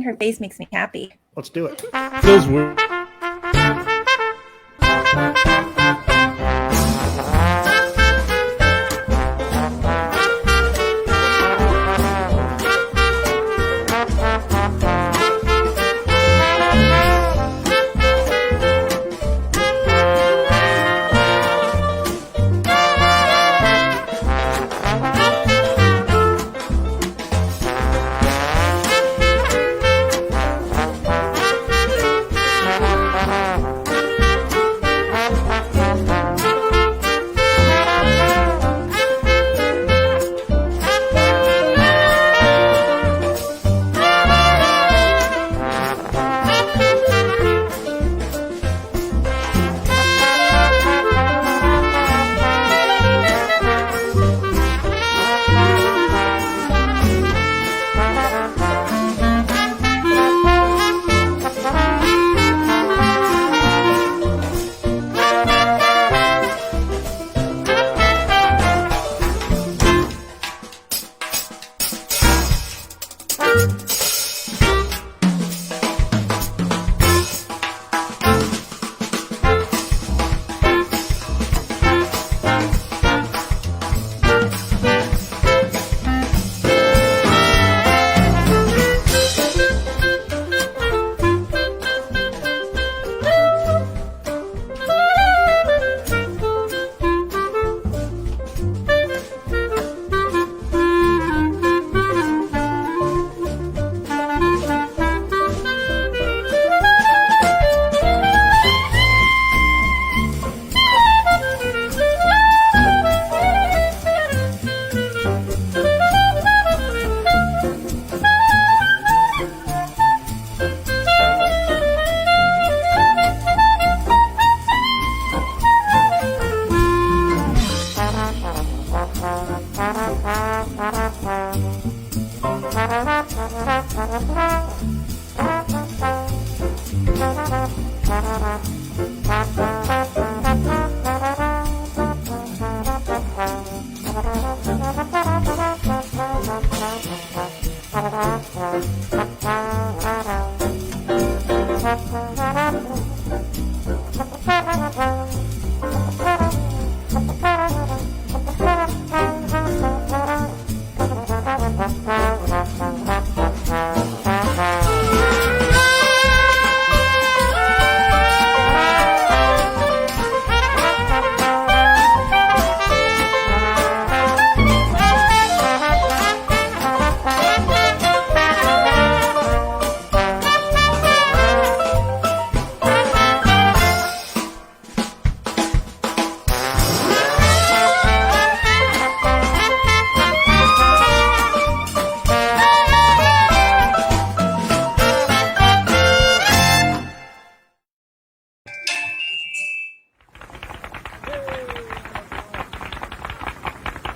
her face makes me happy. Let's do it. Feels weird.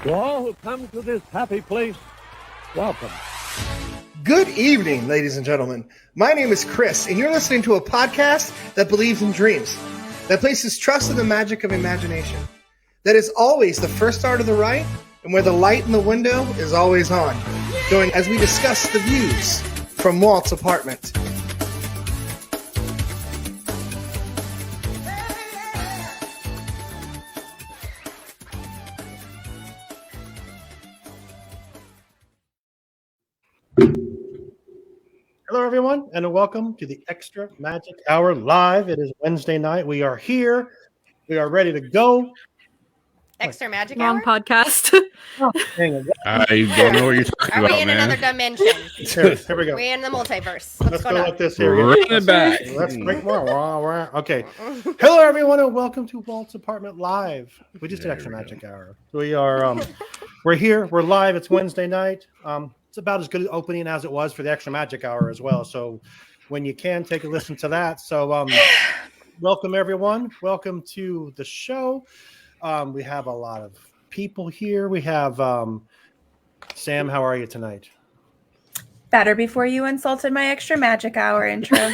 To all who come to this happy place, welcome. Good evening, ladies and gentlemen. My name is Chris, and you're listening to a podcast that believes in dreams, that places trust in the magic of imagination, that is always the first star to the right, and where the light in the window is always on. Join as we discuss the views from Walt's apartment. Hello, everyone, and welcome to the Extra Magic Hour Live. It is Wednesday night. We are here. We are ready to go. Extra Magic Wrong Hour? podcast. Oh, hang on. I don't know what you're talking Are about, we in man. another dimension? Here we go. We're in the multiverse. Let's What's go going on? like this here. Bring it back. Let's break more. Okay. Hello, everyone, and welcome to Walt's Apartment Live. We just did Extra Magic Hour. We are, we're here. We're live. It's Wednesday night. It's about as good an opening as it was for the Extra Magic Hour as well. So when you can, take a listen to that. So welcome, everyone. Welcome to the show. We have a lot of people here. We have Sam. How are you tonight? Better before you insulted my Extra Magic Hour intro.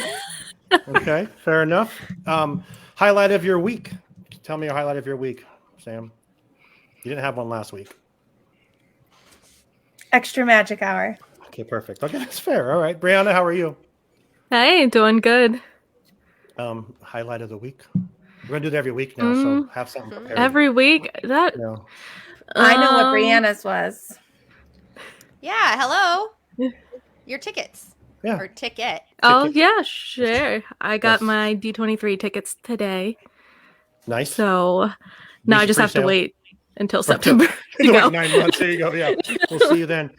Okay, fair enough. Highlight of your week. Tell me your highlight of your week, Sam. You didn't have one last week. Extra Magic Hour. Okay, perfect. Okay, that's fair. All right, Brianna, how are you? Hey, doing good. Highlight of the week. We're gonna do it every week now, so have something prepared. Every week. That you know. I know what um, Brianna's was. Yeah, hello. Your tickets. Yeah. Or ticket. Oh ticket. yeah, sure. I got Yes. my D23 tickets today, Nice. so now I just have to Pre-sale. wait until September to Wait go. 9 months. There you go. Yeah, we'll see you then.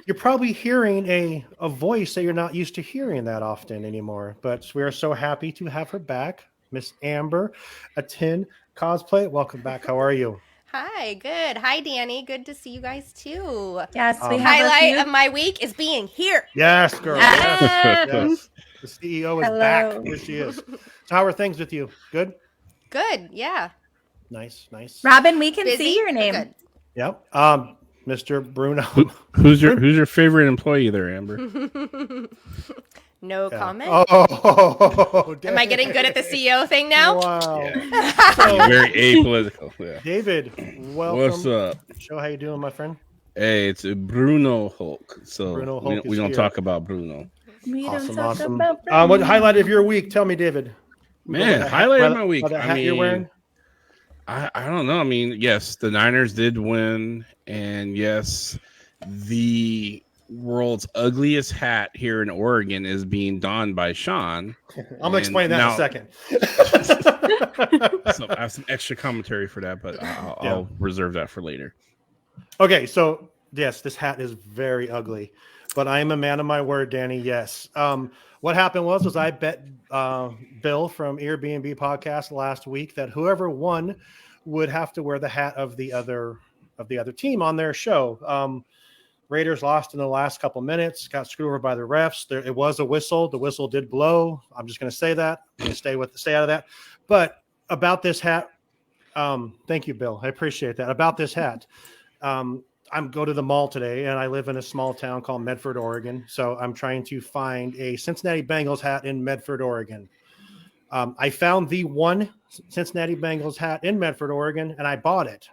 You're probably hearing a voice that you're not used to hearing that often anymore, but we are so happy to have her back, Miss Amber, a 10 cosplay. Welcome back. How are you? Hi, good. Hi, Danny. Good to see you guys too. Yes, we have a Highlight few. of my week is being here. Yes, girl. Yes. Yes. Yes. The CEO is Hello. back. Here she is. So how are things with you? Good? Good, yeah. Nice, nice. Robin, we can Busy, see your but name. good. Yep. Mr. Bruno. Who's your favorite employee there, Amber? No Yeah. comment. Oh, Am I getting good at the CEO thing now? Wow. Yeah. So, Very apolitical. Yeah. David, welcome. What's up? Show how you doing, my friend? Hey, it's Bruno Hulk. So Bruno Hulk we is don't here. talk about Bruno. We don't Awesome, talk awesome. about What highlight of your week? Tell me, David. Man, What highlight of what- my week. what I hat you're mean, wearing? I don't know. I mean, yes, the Niners did win, and yes, the world's ugliest hat here in Oregon is being donned by Sean. I'm gonna explain that now- in a second. So I have some extra commentary for that, but I'll Yeah. reserve that for later. Okay, so yes, this hat is very ugly, but I am a man of my word, Danny. Yes. What happened was I bet Bill from Airbnb podcast last week that whoever won would have to wear the hat of the other team on their show. Raiders lost in the last couple minutes, got screwed over by the refs. It was a whistle. The whistle did blow. I'm just going to say that. I'm going to stay out of that. But about this hat, thank you, Bill. I appreciate that. About this hat, I'm go to the mall today, and I live in a small town called Medford, Oregon. So I'm trying to find a Cincinnati Bengals hat in Medford, Oregon. I found the one Cincinnati Bengals hat in Medford, Oregon, and I bought it.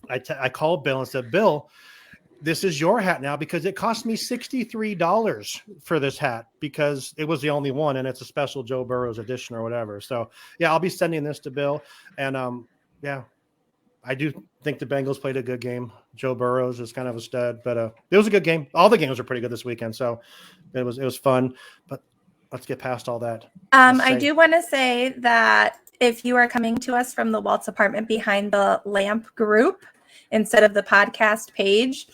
I called Bill and said, Bill, this is your hat now because it cost me $63 for this hat because it was the only one, and it's a special Joe Burrows edition or whatever. So, yeah, I'll be sending this to Bill. And, yeah, I do think the Bengals played a good game. Joe Burrows is kind of a stud, but it was a good game. All the games were pretty good this weekend, so it was fun. But let's get past all that. I do want to say that if you are coming to us from the Waltz apartment behind the lamp group instead of the podcast page,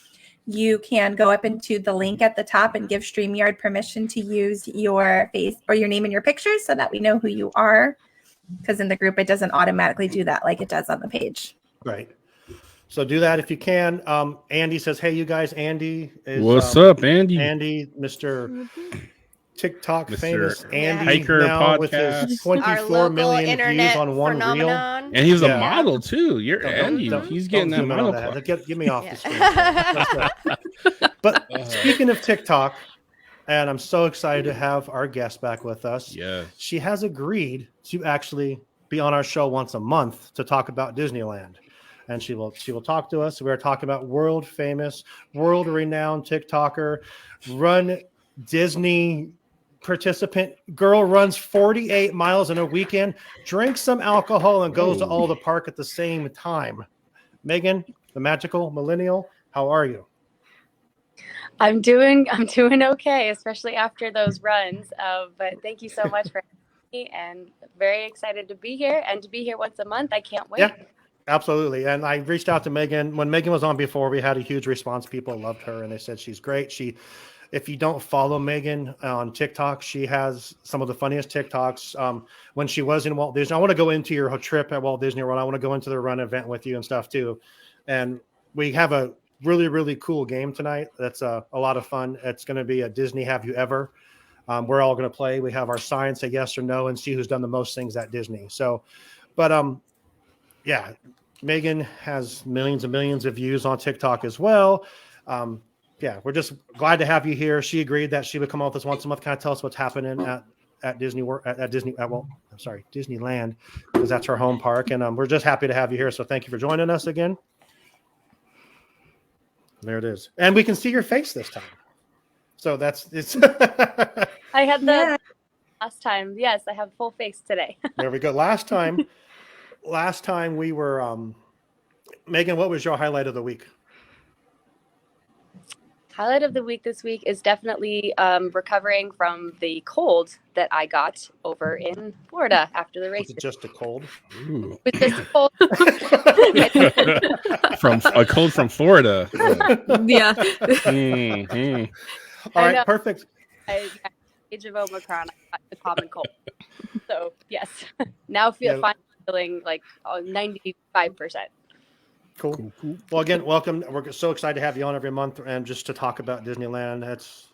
you can go up into the link at the top and give StreamYard permission to use your face or your name in your pictures so that we know who you are. Because in the group, it doesn't automatically do that like it does on the page. Right. So do that if you can. Andy says, hey, you guys, Andy is What's up, Andy? Andy, Mr. TikTok Mr. famous Andy Hiker now with podcast. his Our 24 local million views internet on one reel. phenomenon. And he's Yeah. a model too. You're Don't- Andy. don't- He's don't getting that zoom in on model. that. part. Get me off Yeah. the screen. Let's go. But speaking of TikTok, and I'm so excited to have our guest back with us. Yes. She has agreed to actually be on our show once a month to talk about Disneyland. And she will talk to us. We're talking about world famous, world renowned TikToker, Run Disney participant. Girl runs 48 miles in a weekend, drinks some alcohol, and goes to all the park at the same time. Megan, the magical millennial, how are you? I'm doing okay, especially after those runs. But thank you so much for having me, and very excited to be here and to be here once a month. I can't wait. Yeah. Absolutely. And I reached out to Megan. When Megan was on before, we had a huge response. People loved her and they said she's great. If you don't follow Megan on TikTok, she has some of the funniest TikToks. When she was in Walt Disney, I want to go into your trip at Walt Disney World. I want to go into the run event with you and stuff too. And we have a really, really cool game tonight. That's a lot of fun. It's going to be a Disney Have You Ever? We're all going to play. We have our sign, say yes or no, and see who's done the most things at Disney. So, but yeah, Megan has millions and millions of views on TikTok as well. Yeah, we're just glad to have you here. She agreed that she would come on with us once a month. Kind of tell us what's happening at Disneyland, because that's her home park. And we're just happy to have you here. So thank you for joining us again. There it is. And we can see your face this time. So that's it's. I had the Yeah. last time. Yes, I have full face today. There we go. Last time we were Megan, what was your highlight of the week? Highlight of the week this week is definitely recovering from the cold that I got over in Florida after the Was race. it just a cold? Ooh. It was just a cold. From a cold from Florida. Yeah. Mhm. All I right, know. perfect. Age of Omicron, I got the common cold. So yes, now Yeah. finally feeling like 95%. Cool. Well, again, welcome. We're so excited to have you on every month, and just to talk about Disneyland. That's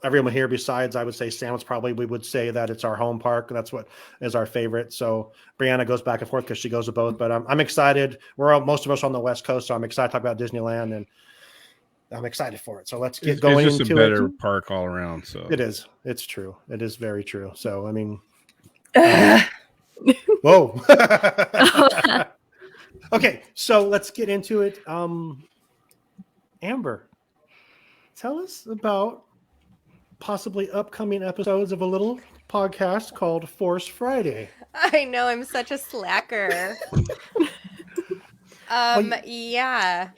everyone here besides, I would say, Sam. We would say that it's our home park. That's what is our favorite. So Brianna goes back and forth because she goes to both. But I'm excited. Most of us are on the West Coast, so I'm excited to talk about Disneyland, and I'm excited for it. So let's get going It's just into a better it. park all around. So It is. It's true. It is very true. So I mean, Ugh. whoa. Okay, so let's get into it. Amber, tell us about possibly upcoming episodes of a little podcast called Force Friday. I know I'm such a slacker. Yeah.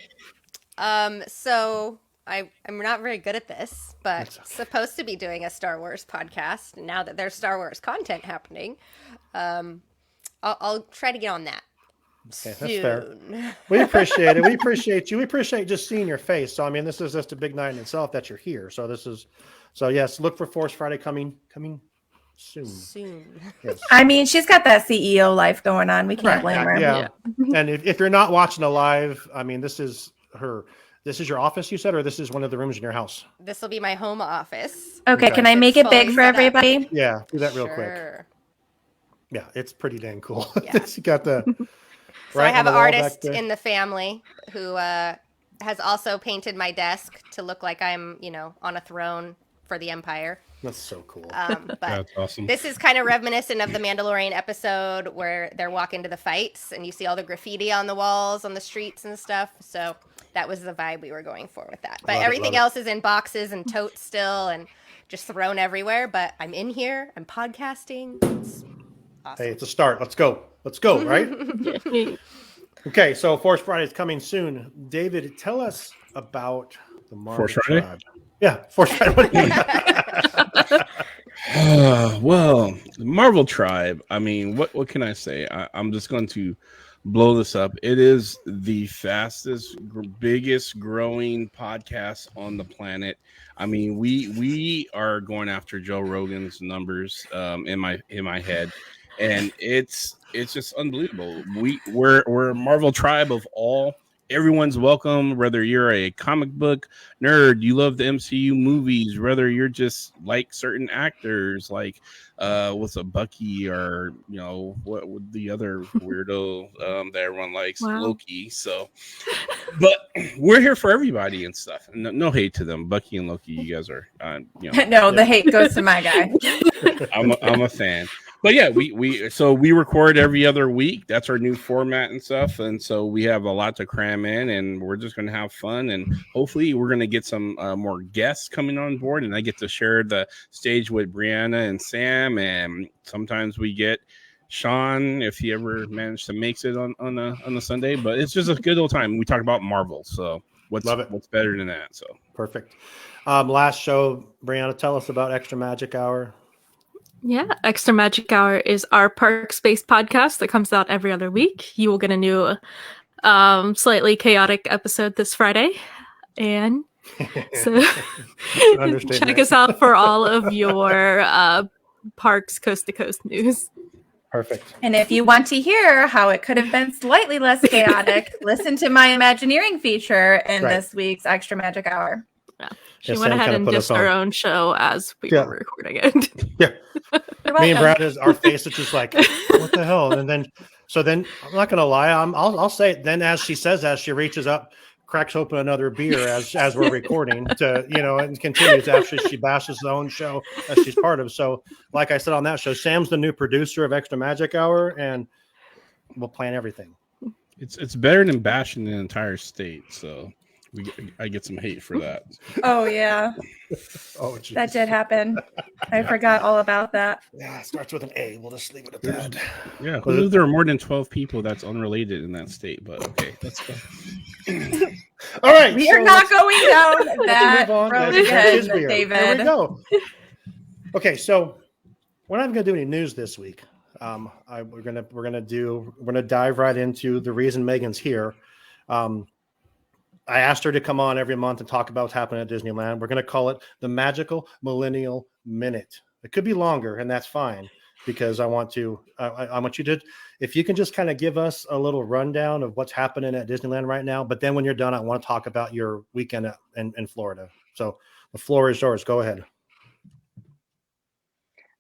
So I'm not very good at this, but That's okay. supposed to be doing a Star Wars podcast. Now that there's Star Wars content happening, I'll try to get on that. Okay, that's fair. Soon. We appreciate it. We appreciate you. We appreciate just seeing your face. So I mean, this is just a big night in itself that you're here. So yes, look for Force Friday coming soon. Soon. Yes. I mean, she's got that CEO life going on. We can't blame her. Yeah. And if you're not watching the live, I mean, this is your office, you said, or this is one of the rooms in your house? This will be my home office. Okay, Okay. can I make It's it big fully for set up. everybody? Yeah, do that real quick. Sure. Yeah, it's pretty dang cool. Yeah. You got the So right I have on an the wall back artist there. in the family who has also painted my desk to look like I'm, on a throne for the Empire. That's so cool. But That's awesome. this is kind of reminiscent of the Mandalorian episode where they're walking to the fights and you see all the graffiti on the walls, on the streets and stuff. So that was the vibe we were going for with that. But Love it, everything love it. else is in boxes and totes still and just thrown everywhere. But I'm in here. I'm podcasting. It's awesome. Hey, it's a start. Let's go, right? Okay, so Force Friday is coming soon. David, tell us about the Marvel Force Friday? Tribe. Yeah, Force Friday. What do you mean? Well, the Marvel Tribe. I mean, what can I say? I'm just going to blow this up. It is the fastest, biggest growing podcast on the planet. I mean, we are going after Joe Rogan's numbers in my head, and it's just unbelievable. We're a Marvel Tribe of all. Everyone's welcome, whether you're a comic book nerd, you love the MCU movies, whether you're just like certain actors, like what's a Bucky, or what would the other weirdo that everyone likes, Wow. Loki. So, but we're here for everybody and stuff. No hate to them, Bucky and Loki. You guys are, No, the hate goes to my guy. I'm a fan. But yeah, we record every other week. That's our new format and stuff. And so we have a lot to cram in, and we're just going to have fun. And hopefully we're going to get some more guests coming on board, and I get to share the stage with Brianna and Sam. And sometimes we get Sean, if he ever managed to make it on a Sunday. But it's just a good old time. We talk about Marvel. So Love it. what's better than that? So Perfect. Last show, Brianna, tell us about Extra Magic Hour. Yeah, Extra Magic Hour is our park space podcast that comes out every other week. You will get a new slightly chaotic episode this Friday. And so Understatement. check us out for all of your parks coast to coast news. Perfect. And if you want to hear how it could have been slightly less chaotic, listen to my Imagineering feature in Right. this week's Extra Magic Hour. She Yeah, went Sam ahead kinda and put us dissed her on. own show as we Yeah. were recording it. Yeah. You're Me and welcome. Brad our face is just like, what the hell? And then I'm not gonna lie, I'll say it. Then as she says that, she reaches up, cracks open another beer as we're recording to and continues after she bashes the own show that she's part of. So like I said on that show, Sam's the new producer of Extra Magic Hour, and we'll plan everything. it's better than bashing the entire state. So I get some hate for that. Oh yeah, Oh, geez. that did happen. I forgot all about that. Yeah, it starts with an A. We'll just leave it at that. Yeah, who knew there were more than 12 people that's unrelated in that state? But okay, that's fine. All right. We are not going down that move on. road That again, is weird. David. There we go. Okay, so we're not going to do any news this week. We're gonna dive right into the reason Megan's here. I asked her to come on every month and talk about what's happening at Disneyland. We're going to call it the Magical Millennial Minute. It could be longer, and that's fine because I want you to, if you can just kind of give us a little rundown of what's happening at Disneyland right now. But then when you're done, I want to talk about your weekend in Florida. So the floor is yours. Go ahead.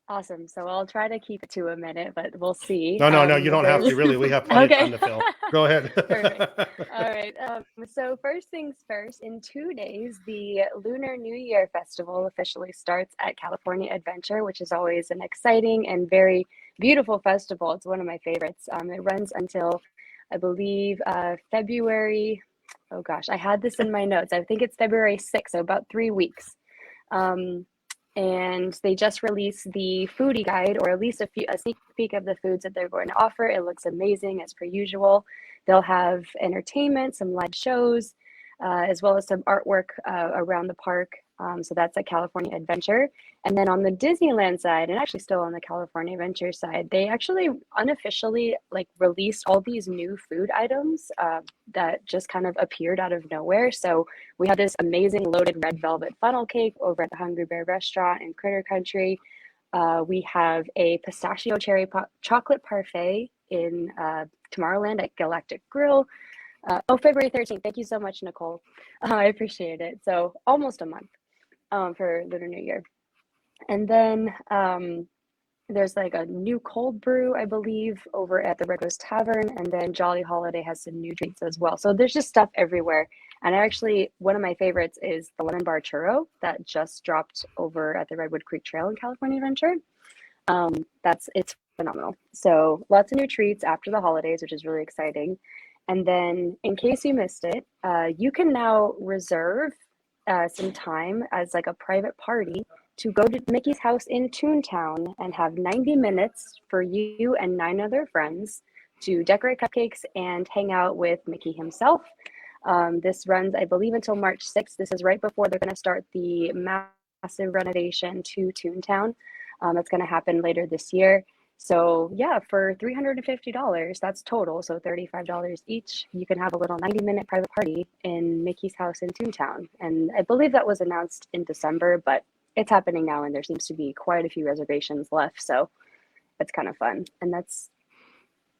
Awesome. So I'll try to keep it to a minute, but we'll see. No, you don't have to. Really, we have plenty of time to fill. Go ahead. Perfect. All right. So first things first, in 2 days, the Lunar New Year Festival officially starts at California Adventure, which is always an exciting and very beautiful festival. It's one of my favorites. It runs until, I believe, February. Oh gosh, I had this in my notes. I think it's February 6th, so about 3 weeks. And they just released the foodie guide, or at least a sneak peek of the foods that they're going to offer. It looks amazing as per usual. They'll have entertainment, some live shows, as well as some artwork around the park. So that's at California Adventure. And then on the Disneyland side, and actually still on the California Adventure side, they actually unofficially released all these new food items that just kind of appeared out of nowhere. So we have this amazing loaded red velvet funnel cake over at the Hungry Bear restaurant in Critter Country. We have a pistachio cherry chocolate parfait in Tomorrowland at Galactic Grill. February 13th. Thank you so much, Nicole. I appreciate it. So almost a month for Lunar New Year. And then there's like a new cold brew, I believe, over at the Red Rose Tavern. And then Jolly Holiday has some new treats as well. So there's just stuff everywhere. And actually, one of my favorites is the lemon bar churro that just dropped over at the Redwood Creek Trail in California Adventure. It's phenomenal. So lots of new treats after the holidays, which is really exciting. And then in case you missed it, you can now reserve some time as like a private party to go to Mickey's house in Toontown and have 90 minutes for you and 9 other friends to decorate cupcakes and hang out with Mickey himself. This runs, I believe, until March 6th. This is right before they're going to start the massive renovation to Toontown. That's going to happen later this year. So yeah, for $350, that's total. So $35 each, you can have a little 90-minute private party in Mickey's house in Toontown. And I believe that was announced in December, but it's happening now, and there seems to be quite a few reservations left. So it's kind of fun. And that's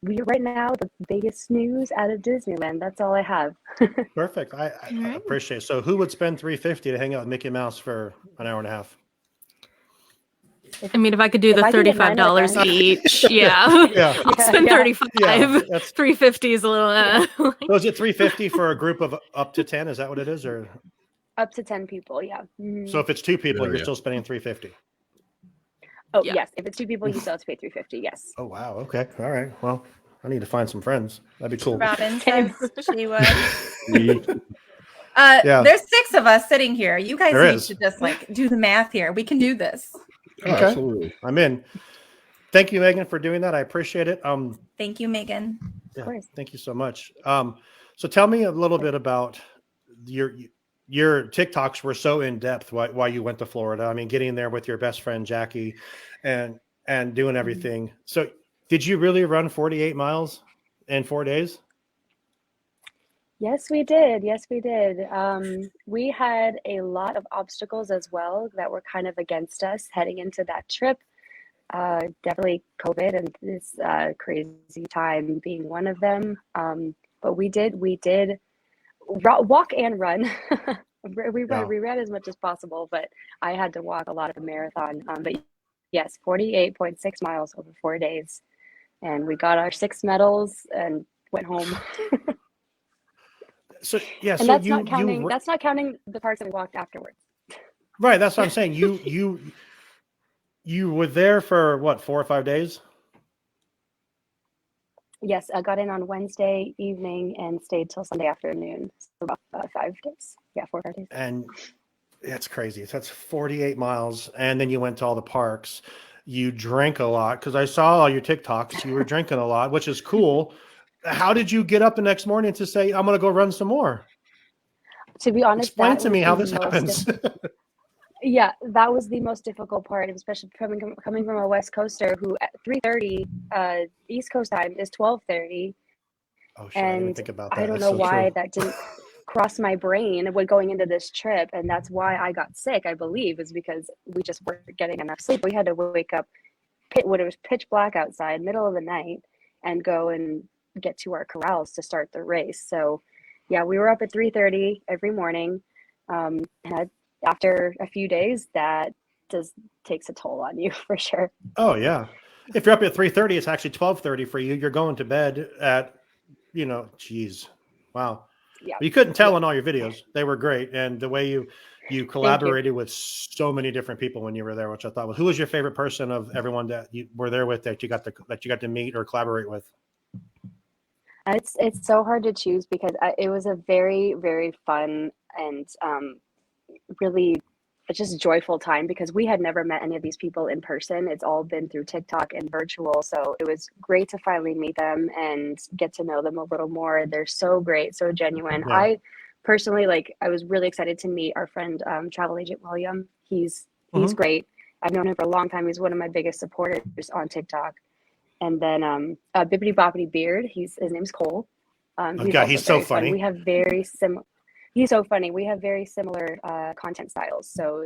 right now the biggest news out of Disneyland. That's all I have. Perfect. I appreciate it. So who would spend $350 to hang out with Mickey Mouse for an hour and a half? I mean, if I could do the $35 each, yeah. I'll spend $35. Yeah, that's $350 is a little. So is it $350 for a group of up to 10? Is that what it is, or up to 10 people? Yeah. Mm-hmm. So if it's 2 people, you're still spending $350. Oh yes, if it's 2 people, you still have to pay $350. Yes. Oh wow. Okay. All right. Well, I need to find some friends. That'd be cool. Robin says she would. There's 6 of us sitting here. You guys need to just do the math here. We can do this. Oh, okay. Absolutely. I'm in. Thank you, Megan, for doing that. I appreciate it. Thank you, Megan. Yeah, of course. Thank you so much. So tell me a little bit about your TikToks were so in depth why you went to Florida. I mean, getting there with your best friend Jackie and doing everything. So did you really run 48 miles in 4 days? Yes, we did. We had a lot of obstacles as well that were kind of against us heading into that trip. Definitely COVID and this crazy time being one of them. But we did walk and run. We ran as much as possible, but I had to walk a lot of the marathon. But yes, 48.6 miles over 4 days. And we got our 6 medals and went home. So yeah, and that's not counting the parks that we walked afterwards. Right, that's what I'm saying. You were there for what, 4 or 5 days? Yes, I got in on Wednesday evening and stayed till Sunday afternoon. So about 5 days. Yeah, 4 or 5 days. And it's crazy. So that's 48 miles. And then you went to all the parks. You drank a lot because I saw all your TikToks. You were drinking a lot, which is cool. How did you get up the next morning to say, I'm going to go run some more? To be honest, Explain that to me was how the this most happens. Yeah, that was the most difficult part, especially coming from a West Coaster who at 3:30 East Coast time is 12:30, Oh, shit. I didn't even and think about I that. don't That's know so why true. that didn't cross my brain when going into this trip, and that's why I got sick. I believe is because we just weren't getting enough sleep. We had to wake up when it was pitch black outside, middle of the night, and go and get to our corrals to start the race. So, yeah, we were up at 3:30 every morning. And after a few days, that just takes a toll on you for sure. Oh, yeah. If you're up at 3:30, it's actually 12:30 for you. You're going to bed at, geez. Wow. Yeah. You couldn't tell Yeah. in all your videos. They were great. And the way you collaborated with so many different people when you were there, which I thought was, who was your favorite person of everyone that you were there with that you got to meet or collaborate with? It's so hard to choose because it was a very, very fun and really just joyful time because we had never met any of these people in person. It's all been through TikTok and virtual. So it was great to finally meet them and get to know them a little more. They're so great, so genuine. Yeah. I personally I was really excited to meet our friend Travel Agent William. He's great. I've known him for a long time. He's one of my biggest supporters on TikTok. And then Bibbidi Bobbidi Beard, his name's Cole. He's so funny. We have very similar. He's so funny. We have very similar content styles, so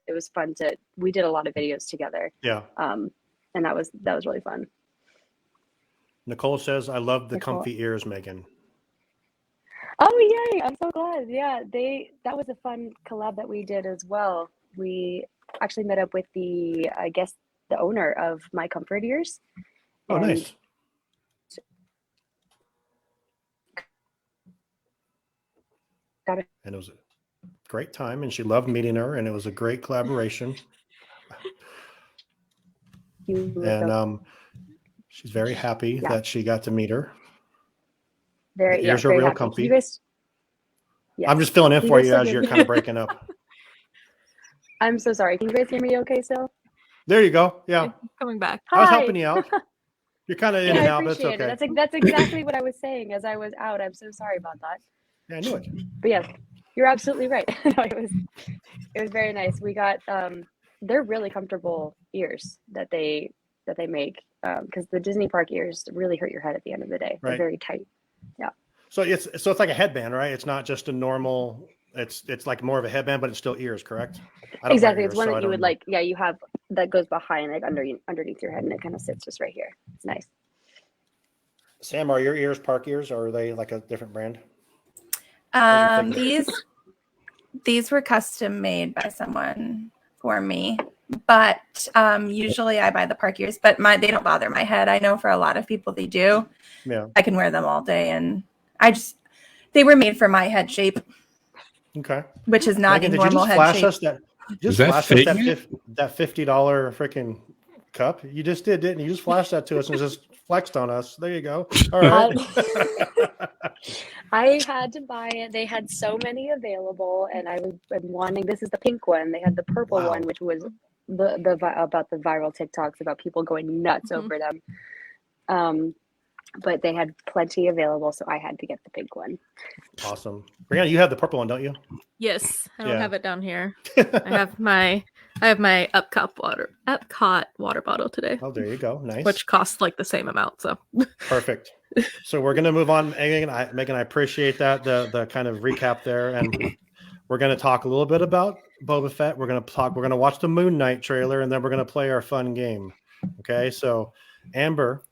it was fun we did a lot of videos together. Yeah. And that was really fun. Nicole says, I love the Nicole. comfy ears, Megan. Oh, yay. I'm so glad. Yeah, that was a fun collab that we did as well. We actually met up with the owner of My Comfort Ears. Oh, and nice. Got it. And it was a great time, and she loved meeting her, and it was a great collaboration. And she's very happy that she got to meet her. The ears are very real happy. comfy. You guys, yes. I'm just filling in Can for guys you still as hear you're me? kind of breaking up. I'm so sorry. Can you guys hear me okay still? There you go. Yeah. Coming back. I was Hi. helping you out. You're kind of in and I out, but it's appreciate okay. it. That's exactly what I was saying as I was out. I'm so sorry about that. Yeah, I knew it. But yes, you're absolutely right. No, it was very nice. We got they're really comfortable ears that they make because the Disney park ears really hurt your head at the end of the day. They're Right. very tight. Yeah. So it's like a headband, right? It's not just a normal. It's like more of a headband, but it's still ears, correct? I don't Exactly. wear It's ears, one so I that you don't would know. you have that goes behind underneath your head and it kind of sits just right here. It's nice. Sam, are your ears park ears, or are they like a different brand? What do you These were custom made by someone for me, but usually I buy the park ears. But they don't bother my head. I know for a lot of people they do. Yeah. I can wear them all day, and they were made for my head shape, Okay. which is not Megan, a did you normal just head flash shape. us that? Does that fit you? That $50 freaking cup? You just did, didn't you? You just flashed that to us and just flexed on us. There you go. All right. I had to buy it. They had so many available, and I was wanting. This is the pink one. They had the purple Wow. one, which was about the viral TikToks about people going nuts over them. But they had plenty available, so I had to get the pink one. Awesome. Brianna, you have the purple one, don't you? Yes, I don't Yeah. have it down here. I have my Epcot water bottle today, Oh, there you go. Nice. which costs like the same amount. So Perfect. So we're going to move on. Megan, I appreciate that, the kind of recap there. And we're going to talk a little bit about Boba Fett. We're going to watch the Moon Knight trailer, and then we're going to play our fun game. Okay. So Amber,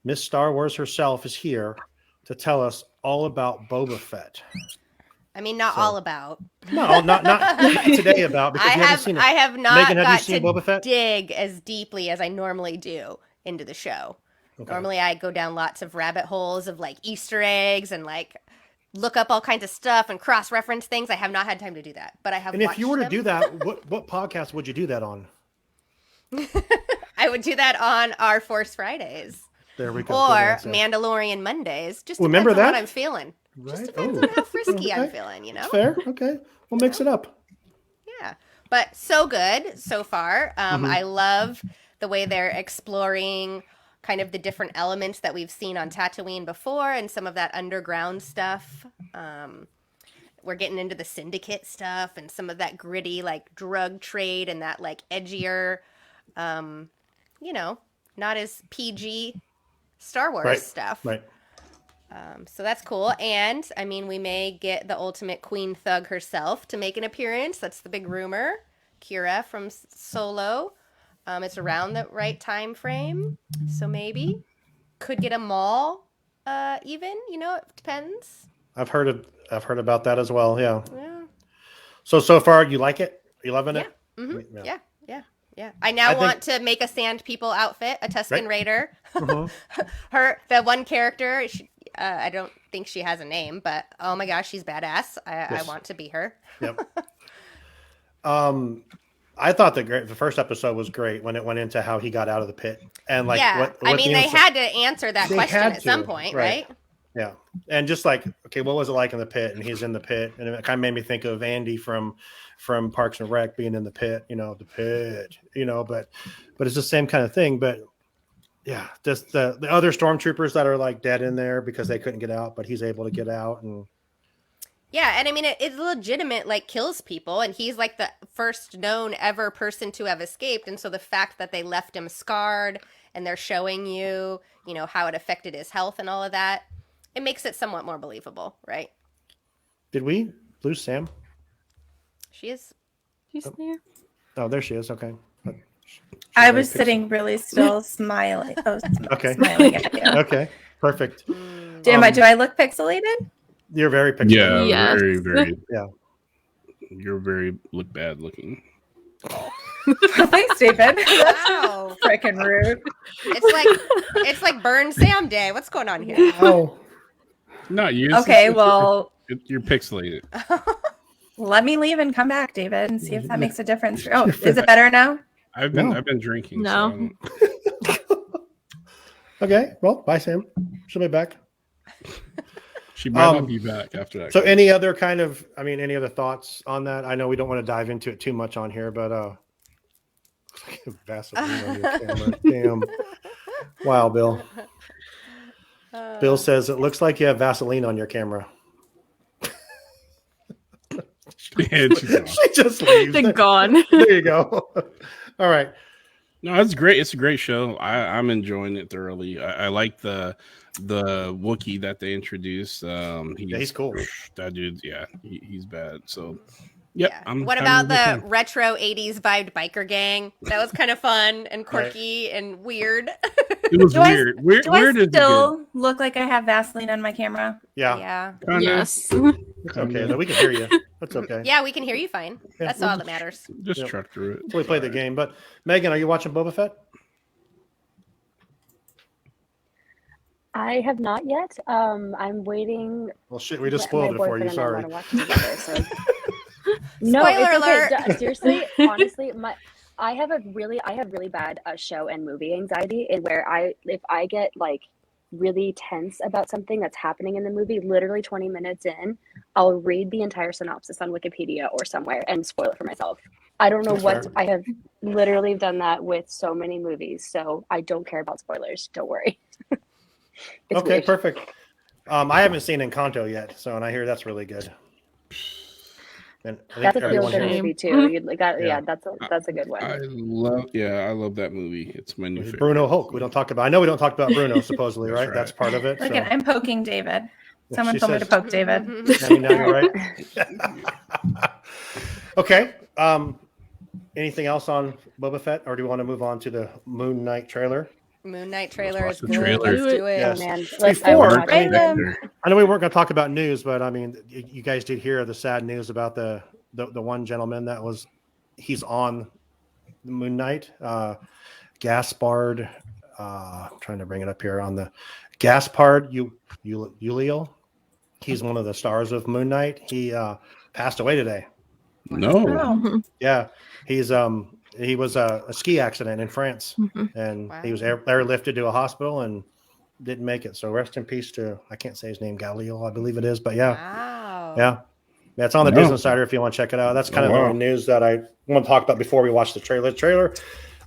Miss Star Wars herself, is here to tell us all about Boba Fett. I mean, not So- all about. No, not today about, because I you haven't seen it. I have not Megan, have you got seen to Boba Fett? dig as deeply as I normally do into the show. Okay. Normally, I go down lots of rabbit holes of like Easter eggs and like look up all kinds of stuff and cross-reference things. I have not had time to do that, but I have. And if you were to watched do them. that, what podcast would you do that on? I would do that on our Force Fridays. There we go. Or Good answer. Mandalorian Mondays. Just Remember depends on that? what I'm feeling. Just Right? depends Oh. on how frisky I'm Okay. feeling, you know? Fair. Okay. We'll mix it up. Yeah. But so good so far. Mhm. I love the way they're exploring kind of the different elements that we've seen on Tatooine before and some of that underground stuff. We're getting into the syndicate stuff and some of that gritty like drug trade and that like edgier, you know, not as PG Star Wars Right. stuff. Right. So that's cool. And I mean, we may get the ultimate queen thug herself to make an appearance. That's the big rumor. Kira from Solo. It's around the right time frame. So maybe could get a Maul even, you know, it depends. I've heard about that as well. Yeah. Yeah. So far, you like it? You loving it? hmm Yeah. Yeah. I now I think- want to make a Sand People outfit, a Tusken Right. Raider. Mhm. The one character, I don't think she has a name, but oh my gosh, she's badass. I Yes. want to be her. Yep. I thought the first episode was great when it went into how he got out of the pit and like yeah, what I mean, the they inside- had to answer that They question had at some to, point, right. right? Yeah, and just like, okay, what was it like in the pit? And he's in the pit, and it kind of made me think of Andy from Parks and Rec being in the pit, the pit, but it's the same kind of thing. But yeah, just the other stormtroopers that are like dead in there because they couldn't get out, but he's able to get out, and Yeah, and I mean, it's legitimate, like, kills people, and he's like the first known ever person to have escaped. And so the fact that they left him scarred and they're showing you, how it affected his health and all of that, it makes it somewhat more believable, right? did we lose Sam? She is. She's there. Oh, there she is. Okay. I was sitting really still, smiling. Oh, Okay. smiling at you. Okay, perfect. Mm. Do I look pixelated? You're very pixelated. Yeah, Yes. very, very. Yeah. You're very look bad looking. Thanks, David. Wow. Freaking rude. It's like Burn Sam Day. What's going on here? Oh, Not you. Okay, well, You're pixelated. let me leave and come back, David, and see if that makes a difference. Oh, is it better now? I've No. been drinking. No. So I don't- okay. Well, bye, Sam. She'll be back. she might not be back after that. So any other any other thoughts on that? I know we don't want to dive into it too much on here, but Vaseline on your camera. Damn. Wow, Bill. Bill says it looks like you have Vaseline on your camera. And she's off. She just leaves. They're gone. There you go. All right. No, it's great. It's a great show. I'm enjoying it thoroughly. I like the Wookiee that they introduced. He's cool. That dude, yeah, he's bad. So, yep. Yeah. What about the retro 80s vibed biker gang? That was kind of fun and quirky and weird. It was Do I- weird. Weird. Do Weird I is good. still look like I have Vaseline on my camera? Yeah. Yeah. Kinda. Yes. It's okay. Though. We can hear you. That's okay. Yeah, we can hear you fine. Yeah, That's we'll all that matters. Just Yep. truck through it. So we played the game. But Megan, are you watching Boba Fett? I have not yet. I'm waiting. Well, shit, we just my spoiled it for you. boyfriend and I Sorry. wanna watch it together, so- No, Spoiler it's okay. alert. Seriously, honestly, I have really bad show and movie anxiety, and where if I get like really tense about something that's happening in the movie, literally 20 minutes in, I'll read the entire synopsis on Wikipedia or somewhere and spoil it for myself. I don't know That's what fair. I have literally done that with so many movies, so I don't care about spoilers. Don't worry. It's Okay, weird. perfect. I haven't seen Encanto yet, and I hear that's really good. And I think That's a feel everyone good here- movie too. Yeah. Yeah, that's a good one. I love that movie. It's my new favorite. Bruno Hulk. We don't talk about. I know we don't talk about Bruno supposedly, That's right? right. That's part of it. Look so. at I'm poking David. Yeah, Someone she told me to says- poke David. Mhm. I mean, now you're right. Okay. Anything else on Boba Fett, or do we want to move on to the Moon Knight trailer? Moon Knight trailer watch is the good. trailer. Let's do it. Yes. Oh man, Before- I will watch I mean, it. I know we weren't going to talk about news, but I mean, you guys did hear the sad news about the one gentleman he's on the Moon Knight, Gaspard. I'm trying to bring it up here on the Gaspard Ulliel. He's one of the stars of Moon Knight. He passed away today. No. Oh, Yeah, he was a ski accident in France, Mhm. and Wow. he was airlifted to a hospital, and didn't make it. So rest in peace to, I can't say his name, Galileo, I believe it is, but yeah. Wow. Yeah. Yeah, it's on the No. Disney Insider if you want to check it out. That's kind of the wow. only news that I want to talk about before we watch the trailer. The trailer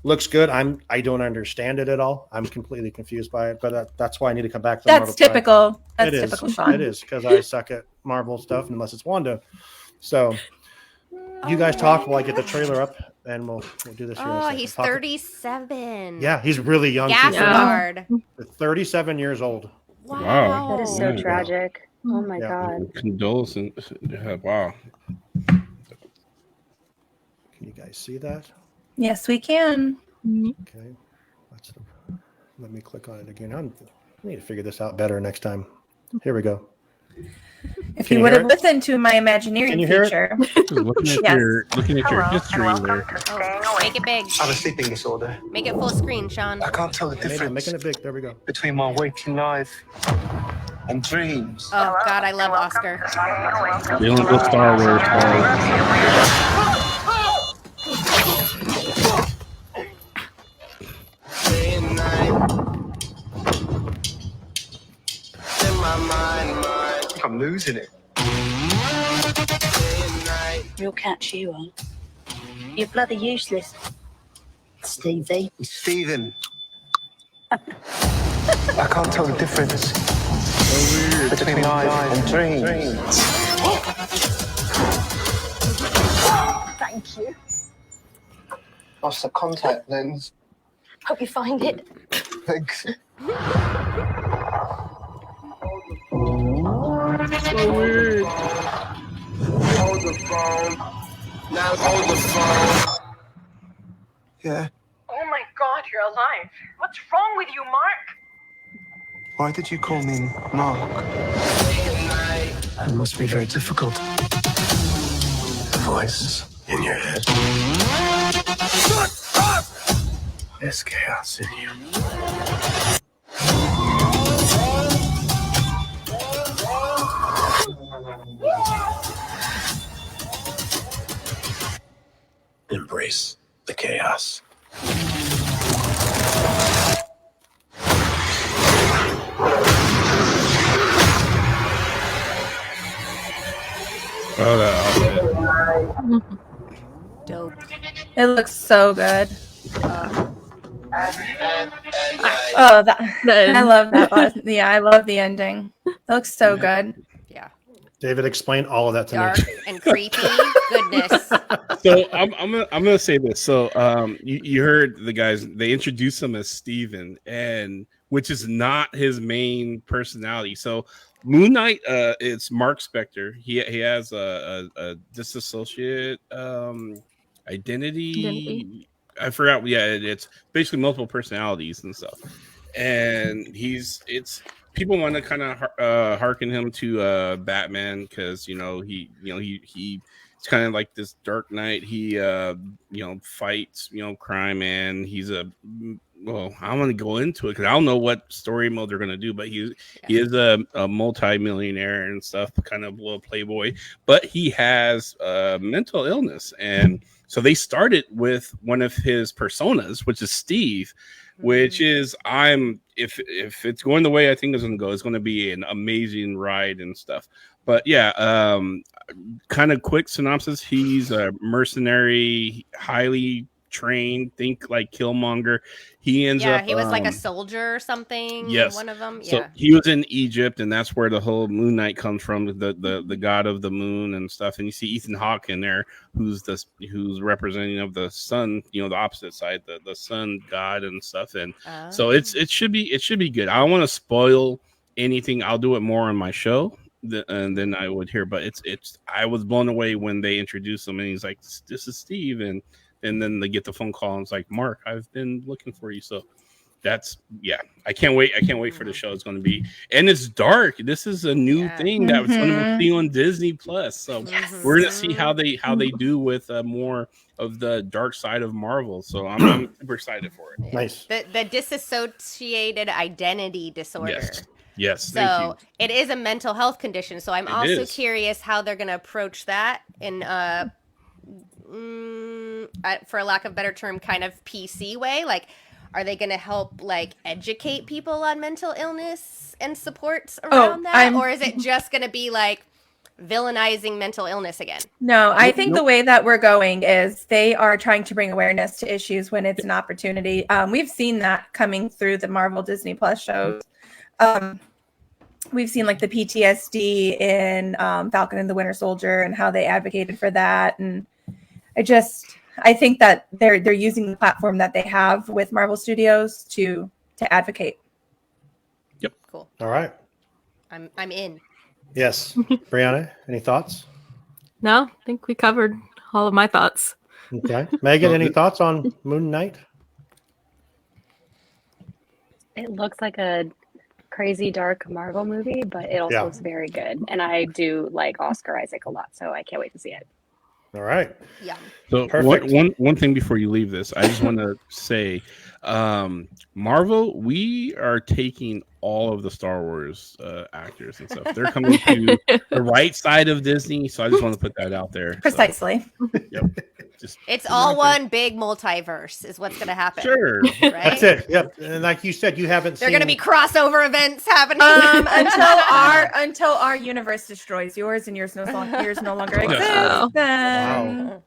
looks good. I don't understand it at all. I'm completely confused by it, but that's why I need to come back to That's Marvel Prime. typical. That's It is. typical, Sean. It is because I suck at Marvel stuff unless it's Wanda. So you guys talk while I get the trailer up, and we'll do this here. in a Oh, second. he's Talk- 37. Yeah, he's really young. Gas too. guard. 37 years old. Wow. That is Oh, so yeah. tragic. Oh my Yeah. God. Condolences. Wow. Can you guys see that? Yes, we can. Okay. Let me click on it again. I need to figure this out better next time. Here we go. If Can you you would hear have it? listened to my Imagineering Can you hear it? feature. Just looking at Yes. looking at your history there. Oh, make it big. I have a sleeping disorder. Make it full screen, Sean. I can't tell the Maybe I'm difference making it big. There we go. between my waking life and dreams. Oh God, I love Oscar. Dealing with Star Wars. Bro. I think I'm losing it. We'll catch you on. You're bloody useless, Stevie. Stephen. I can't tell the difference between life and dreams. Thank you. Lost the contact lens. Hope you find it. Thanks. So weird. Hold the phone. Now hold the phone. Yeah. Oh my God, you're alive. What's wrong with you, Mark? Why did you call me Mark? It must be very difficult. The voice in your head. Shut up! There's chaos in you. Embrace the chaos. Oh, that outfit. Dope. It looks so good. Oh, I love that. Yeah, I love the ending. It looks so good. Yeah. David explained all of that to Dark me. and creepy. Goodness. So I'm gonna say this. So you heard the guys, they introduced him as Steven, and which is not his main personality. So Moon Knight, it's Mark Spector. He has a disassociate identity. I forgot. Yeah, it's basically multiple personalities and stuff. And it's people want to kind of hearken him to Batman because he's kind of like this Dark Knight. He fights crime, and he's I want to go into it because I don't know what story mode they're gonna do, but he is a multi-millionaire and stuff, kind of a little playboy, but he has mental illness, and so they started with one of his personas, which is Steve, which is if it's going the way I think it's going to go, it's going to be an amazing ride and stuff. But yeah, kind of quick synopsis: he's a mercenary, highly trained, think like Killmonger. He ends up. He was like a soldier or something. Yes, one of them. So Yeah. he was in Egypt, and that's where the whole Moon Knight comes from, the god of the moon and stuff. And you see Ethan Hawke in there, who's representing of the sun, the opposite side, the sun god and stuff. And so it should be good. I don't want to spoil anything. I'll do it more on my show. And then I would hear, but I was blown away when they introduced him, and he's like, "This is Steve," and then they get the phone call, and it's like, "Mark, I've been looking for you." So I can't wait for the show. It's going to be, and it's dark. This is a new thing that was going to be on Disney Plus. So we're going to see how they do with more of the dark side of Marvel. So I'm super excited for it. Nice. The disassociated identity disorder. Yes. So it is a mental health condition. So I'm also is. curious how they're going to approach that in for a lack of a better term, kind of PC way. Like, Are they going to help like educate people on mental illness and supports around that? I'm- Or is it just going to be like villainizing mental illness again? No, I think Nope. the way that we're going is they are trying to bring awareness to issues when it's an opportunity. We've seen that coming through the Marvel Disney Plus shows. We've seen like the PTSD in Falcon and the Winter Soldier and how they advocated for that. And I think that they're using the platform that they have with Marvel Studios to advocate. Cool. All right. I'm in. Yes. Brianna, any thoughts? No, I think we covered all of my thoughts. Okay. Megan, any thoughts on Moon Knight? It looks like a crazy dark Marvel movie, but it also Yeah. looks very good. And I do like Oscar Isaac a lot, so I can't wait to see it. All right. Yum. So Perfect. one thing before you leave this, I just want to say, Marvel, we are taking all of the Star Wars actors and stuff. They're coming to the right side of Disney, so I just want to put that out there. So, Precisely. yep. Just It's all one big multiverse is what's going to happen. sure. Right? That's it. Yep. And like you said, you haven't They're seen. going to be crossover events happening. Until our universe destroys yours and yours no longer Wow. exists. Then Wow.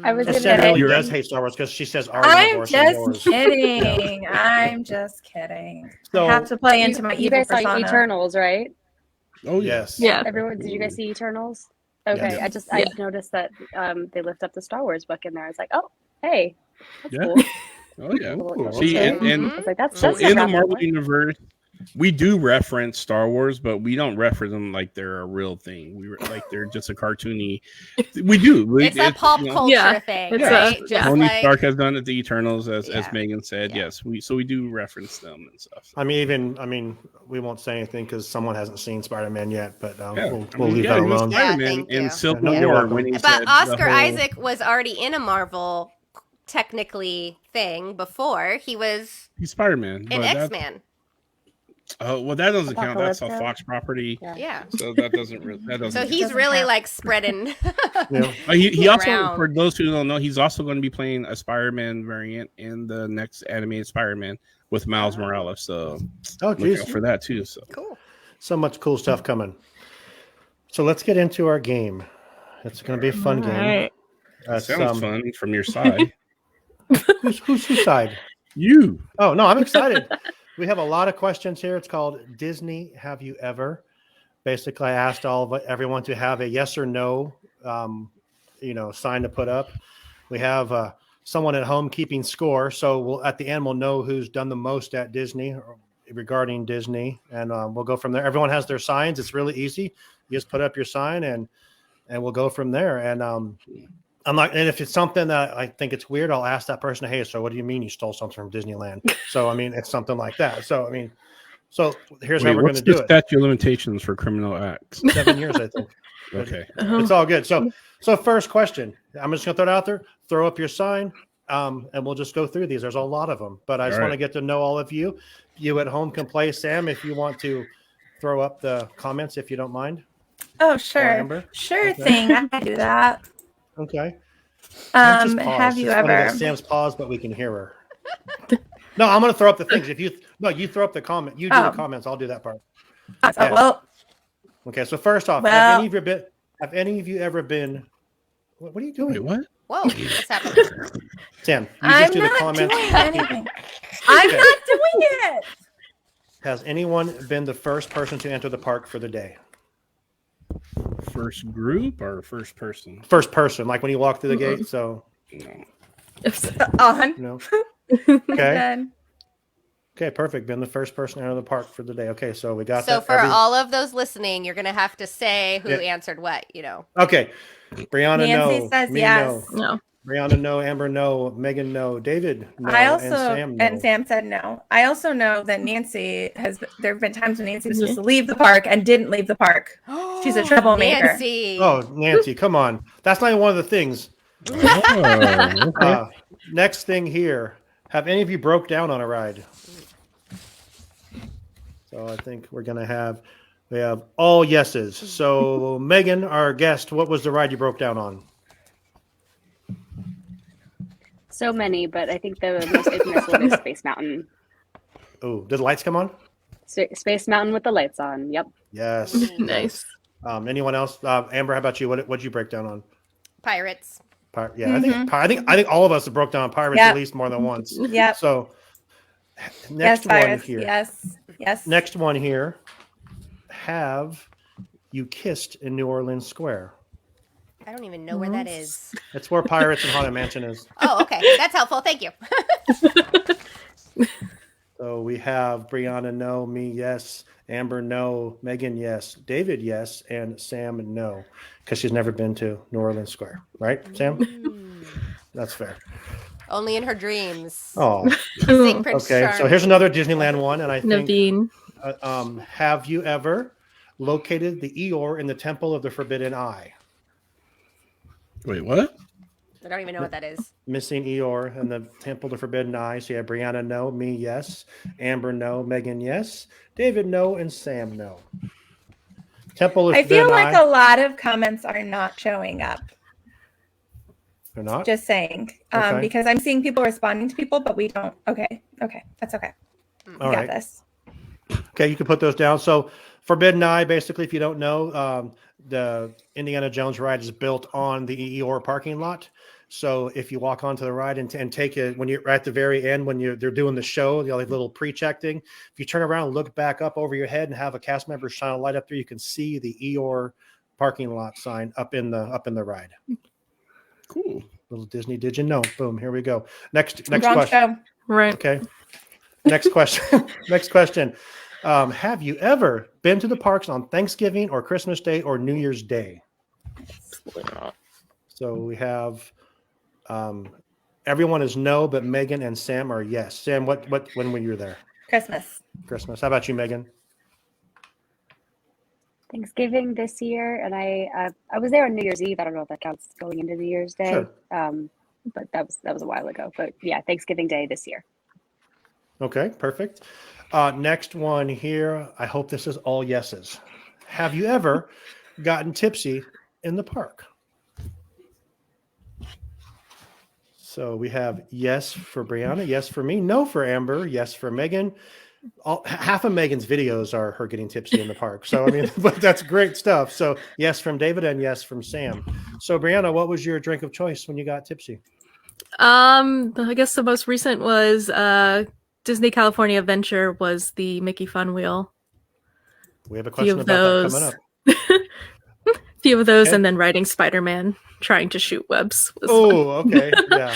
I was And gonna Sam really You're does right. hate Star Wars because she says our I'm universe and yours. just kidding. I'm just kidding. So- I have to play into my you evil guys saw persona. Eternals, right? Oh yes. Yeah. Everyone, did you guys see Eternals? Okay, Yes. I noticed that they lift up the Star Wars book in there. I was like, oh, hey, that's Yeah. cool. Oh yeah. Ooh, See, okay. and I was like, that's so that's in the not Marvel Marvel. universe, we do reference Star Wars, but we don't reference them like they're a real thing. Like they're just a cartoony. We do. It's a pop culture Yeah, thing, it's right? a- Just Tony like Stark has done it. The Eternals, as Yeah. Megan said. Yeah. Yes, we do reference them and stuff. I mean, we won't say anything because someone hasn't seen Spider-Man yet, but Yeah. we'll I mean, leave yeah, that he was alone. Yeah, Spider-Man thank in you. Civil No, you're War welcome. when he But said the Oscar whole- Isaac was already in a Marvel technically thing before. He was He's Spider-Man. in but that- X-Men. Oh well, that doesn't count. That's a Apocalypto? Fox property, Yeah. Yeah. so that doesn't really. That doesn't. So count. he's Doesn't really count. like spreading. Yeah. He also, around. for those who don't know, he's also going to be playing a Spider-Man variant in the next animated Spider-Man with Miles Morales. So Oh, look geez. out for that too. So Cool. So much cool stuff coming. So let's get into our game. It's going to be a fun All game. right. sounds fun from your side. Whose side? You. Oh, no, I'm excited. We have a lot of questions here. It's called Disney Have You Ever? Basically, I asked everyone to have a yes or no, sign to put up. We have someone at home keeping score, so at the end we'll know who's done the most at Disney regarding Disney, and we'll go from there. Everyone has their signs. It's really easy. You just put up your sign, and we'll go from there. And and if it's something that I think it's weird, I'll ask that person, hey, so what do you mean you stole something from Disneyland? So, I mean, it's something like that. So, I mean, here's how we're going what's to do the it. statute of limitations for criminal acts? 7 years, I think. Okay. It's all good. So first question, I'm just going to throw it out there. Throw up your sign, and we'll just go through these. There's a lot of them, but I just All want to right. get to know all of you. You at home can play. Sam, if you want to throw up the comments, if you don't mind. Oh, sure. Amber? Sure Okay. thing. I can do that. Okay. Sam, just pause. Have you It's funny that ever? Sam's paused, but we can hear her. No, I'm going to throw up the things. You throw up the comment. You do the Oh. comments. I'll do that part. Oh, well, Okay. So first off, Well- have any of you ever been? What are you doing? Wait, what? Whoa, what's happening? Sam, you I'm just do the not comments. doing anything. I'm Okay. not doing it. Has anyone been the first person to enter the park for the day? First group or first person? First person, like when you walk through the gate. So, No. On. no. Okay. Then. Okay, perfect. Been the first person to enter the park for the day. Okay, so we got So that. for all of those listening, you're gonna have to say who Yeah. answered what. You know. Okay. Brianna, Nancy no. says Me, yes. no. No. Brianna, no. Amber, no. Megan, no. David, no. I also and Sam, no. Sam said no. I also know that Nancy has. There have been times when Nancy was supposed to leave the park and didn't leave the park. She's a troublemaker. Nancy. Oh, Nancy, come on. That's not even one of the things. Oh, okay. Next thing here. Have any of you broke down on a ride? So I think we have all yeses. So Megan, our guest, what was the ride you broke down on? So many, but I think the most infamous one is Space Mountain. Oh, did the lights come on? Space Mountain with the lights on. Yep. Yes. Nice. Anyone else? Amber, how about you? What'd you break down on? Pirates. Yeah, I think all of us have broke down pirates Yep. at least more than once. Yep. So Yes, next one virus. here. Yes. Next one here. Have you kissed in New Orleans Square? I don't even know where that is. It's where Pirates and Haunted Mansion is. Oh, okay. That's helpful. Thank you. So we have Brianna, no. Me, yes. Amber, no. Megan, yes. David, yes. And Sam, no. Because she's never been to New Orleans Square. Right, Sam? That's fair. Only in her dreams. Oh, Sing Prince okay. So Charming. here's another Disneyland one. And I think, Naveen. have you ever located the Eeyore in the Temple of the Forbidden Eye? Wait, what? I don't even know what that is. Missing Eeyore and the Temple of the Forbidden Eye. So you have Brianna, no. Me, yes. Amber, no. Megan, yes. David, no. And Sam, no. Temple of I feel Forbidden like Eye. a lot of comments are not showing up. They're not? Just saying. Okay. Because I'm seeing people responding to people, but we don't. Okay. That's okay. All We right. got this. Okay, you can put those down. So Forbidden Eye, basically, if you don't know, the Indiana Jones ride is built on the Eeyore parking lot. So if you walk onto the ride and take it when you're at the very end, when they're doing the show, the little pre-check thing, if you turn around and look back up over your head and have a cast member shine a light up there, you can see the Eeyore parking lot sign up in the ride. Cool. Little Disney, did you know? Boom, here we go. Next Wrong question. show. Right. Okay. Next question. Next question. Have you ever been to the parks on Thanksgiving or Christmas Day or New Year's Day? So we have everyone is no, but Megan and Sam are yes. Sam, when were you there? Christmas. Christmas. How about you, Megan? Thanksgiving this year, and I was there on New Year's Eve. I don't know if that counts going into New Year's Day, Sure. but that was a while ago. But yeah, Thanksgiving Day this year. Okay, perfect. Next one here. I hope this is all yeses. Have you ever gotten tipsy in the park? So we have yes for Brianna, yes for me, no for Amber, yes for Megan. Half of Megan's videos are her getting tipsy in the park. So, I mean, but that's great stuff. So yes from David and yes from Sam. So Brianna, what was your drink of choice when you got tipsy? I guess the most recent was Disney California Adventure was the Mickey Fun Wheel. We have a Few question of about that those. coming up. Few of those, Okay. and then riding Spider-Man trying to shoot webs. Was Oh, okay. Yeah.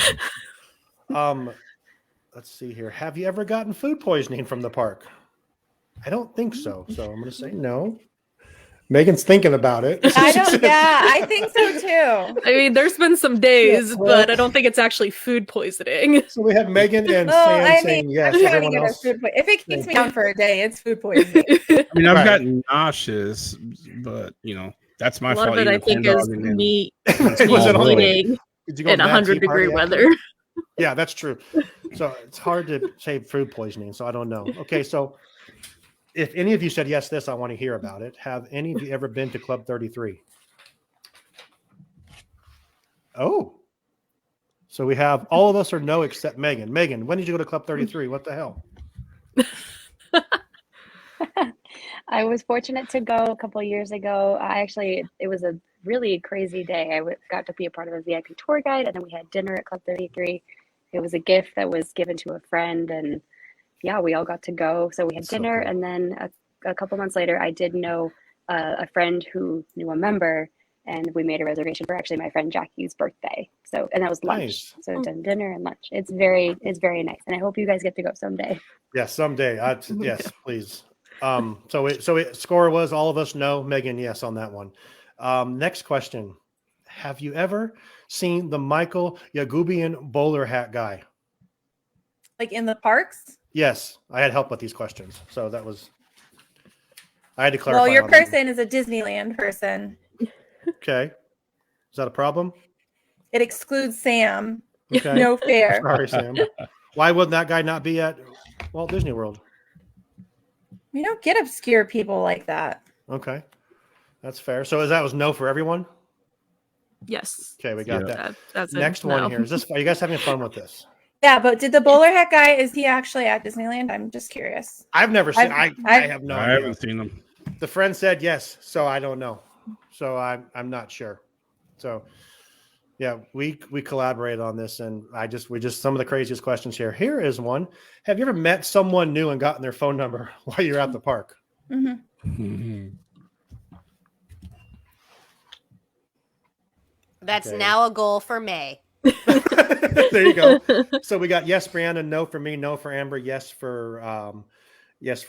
Let's see here. Have you ever gotten food poisoning from the park? I don't think so. So I'm going to say no. Megan's thinking about it. I think so too. I mean, there's been some days, Yeah, well- but I don't think it's actually food poisoning. So we have Megan and Well, Sam I saying mean, yes. I'm trying to Everyone get else. if it keeps me down for a day, it's food poisoning. I mean, I've Right. gotten nauseous, but that's my A lot fault. of it, I eating think, corn is dog and then- meat Was it only- eating Did you go in to that 100 tea party degree after? weather. Yeah, that's true. So it's hard to say food poisoning. So I don't know. Okay, so if any of you said yes, this I want to hear about it. Have any of you ever been to Club 33? Oh, so we have all of us are no except Megan. Megan, when did you go to Club 33? What the hell? I was fortunate to go a couple of years ago. It was a really crazy day. Got to be a part of a VIP tour guide, and then we had dinner at Club 33. It was a gift that was given to a friend, and yeah, we all got to go. So we had That's so dinner, cool. and then a couple months later, I did know a friend who knew a member, and we made a reservation for actually my friend Jackie's birthday. So, and that was lunch. Nice. So we've done dinner and lunch. It's very nice, and I hope you guys get to go someday. Yeah, someday. Yes, please. So score was all of us no, Megan yes on that one. Next question. Have you ever seen the Michael Yagubian bowler hat guy? Like in the parks? Yes, I had help with these questions. So I had to clarify. Well, your on that one. person is a Disneyland person. Okay. Is that a problem? It excludes Sam. Okay. No fair. Sorry, Sam. Why would that guy not be at Walt Disney World? We don't get obscure people like that. Okay. That's fair. So that was no for everyone? Yes. Okay, we got Yeah. that. That's Next it. one No. here. Is this? Are you guys having fun with this? Yeah, but did the bowler hat guy, is he actually at Disneyland? I'm just curious. I've never seen. I've- I have no I idea. haven't seen them. The friend said yes, so I don't know. So I'm not sure. So yeah, we collaborate on this, and we just some of the craziest questions here. Here is one. Have you ever met someone new and gotten their phone number while you're at the park? Mm-hmm. That's Okay. now a goal for May. There you go. So we got yes, Brianna, no for me, no for Amber, yes for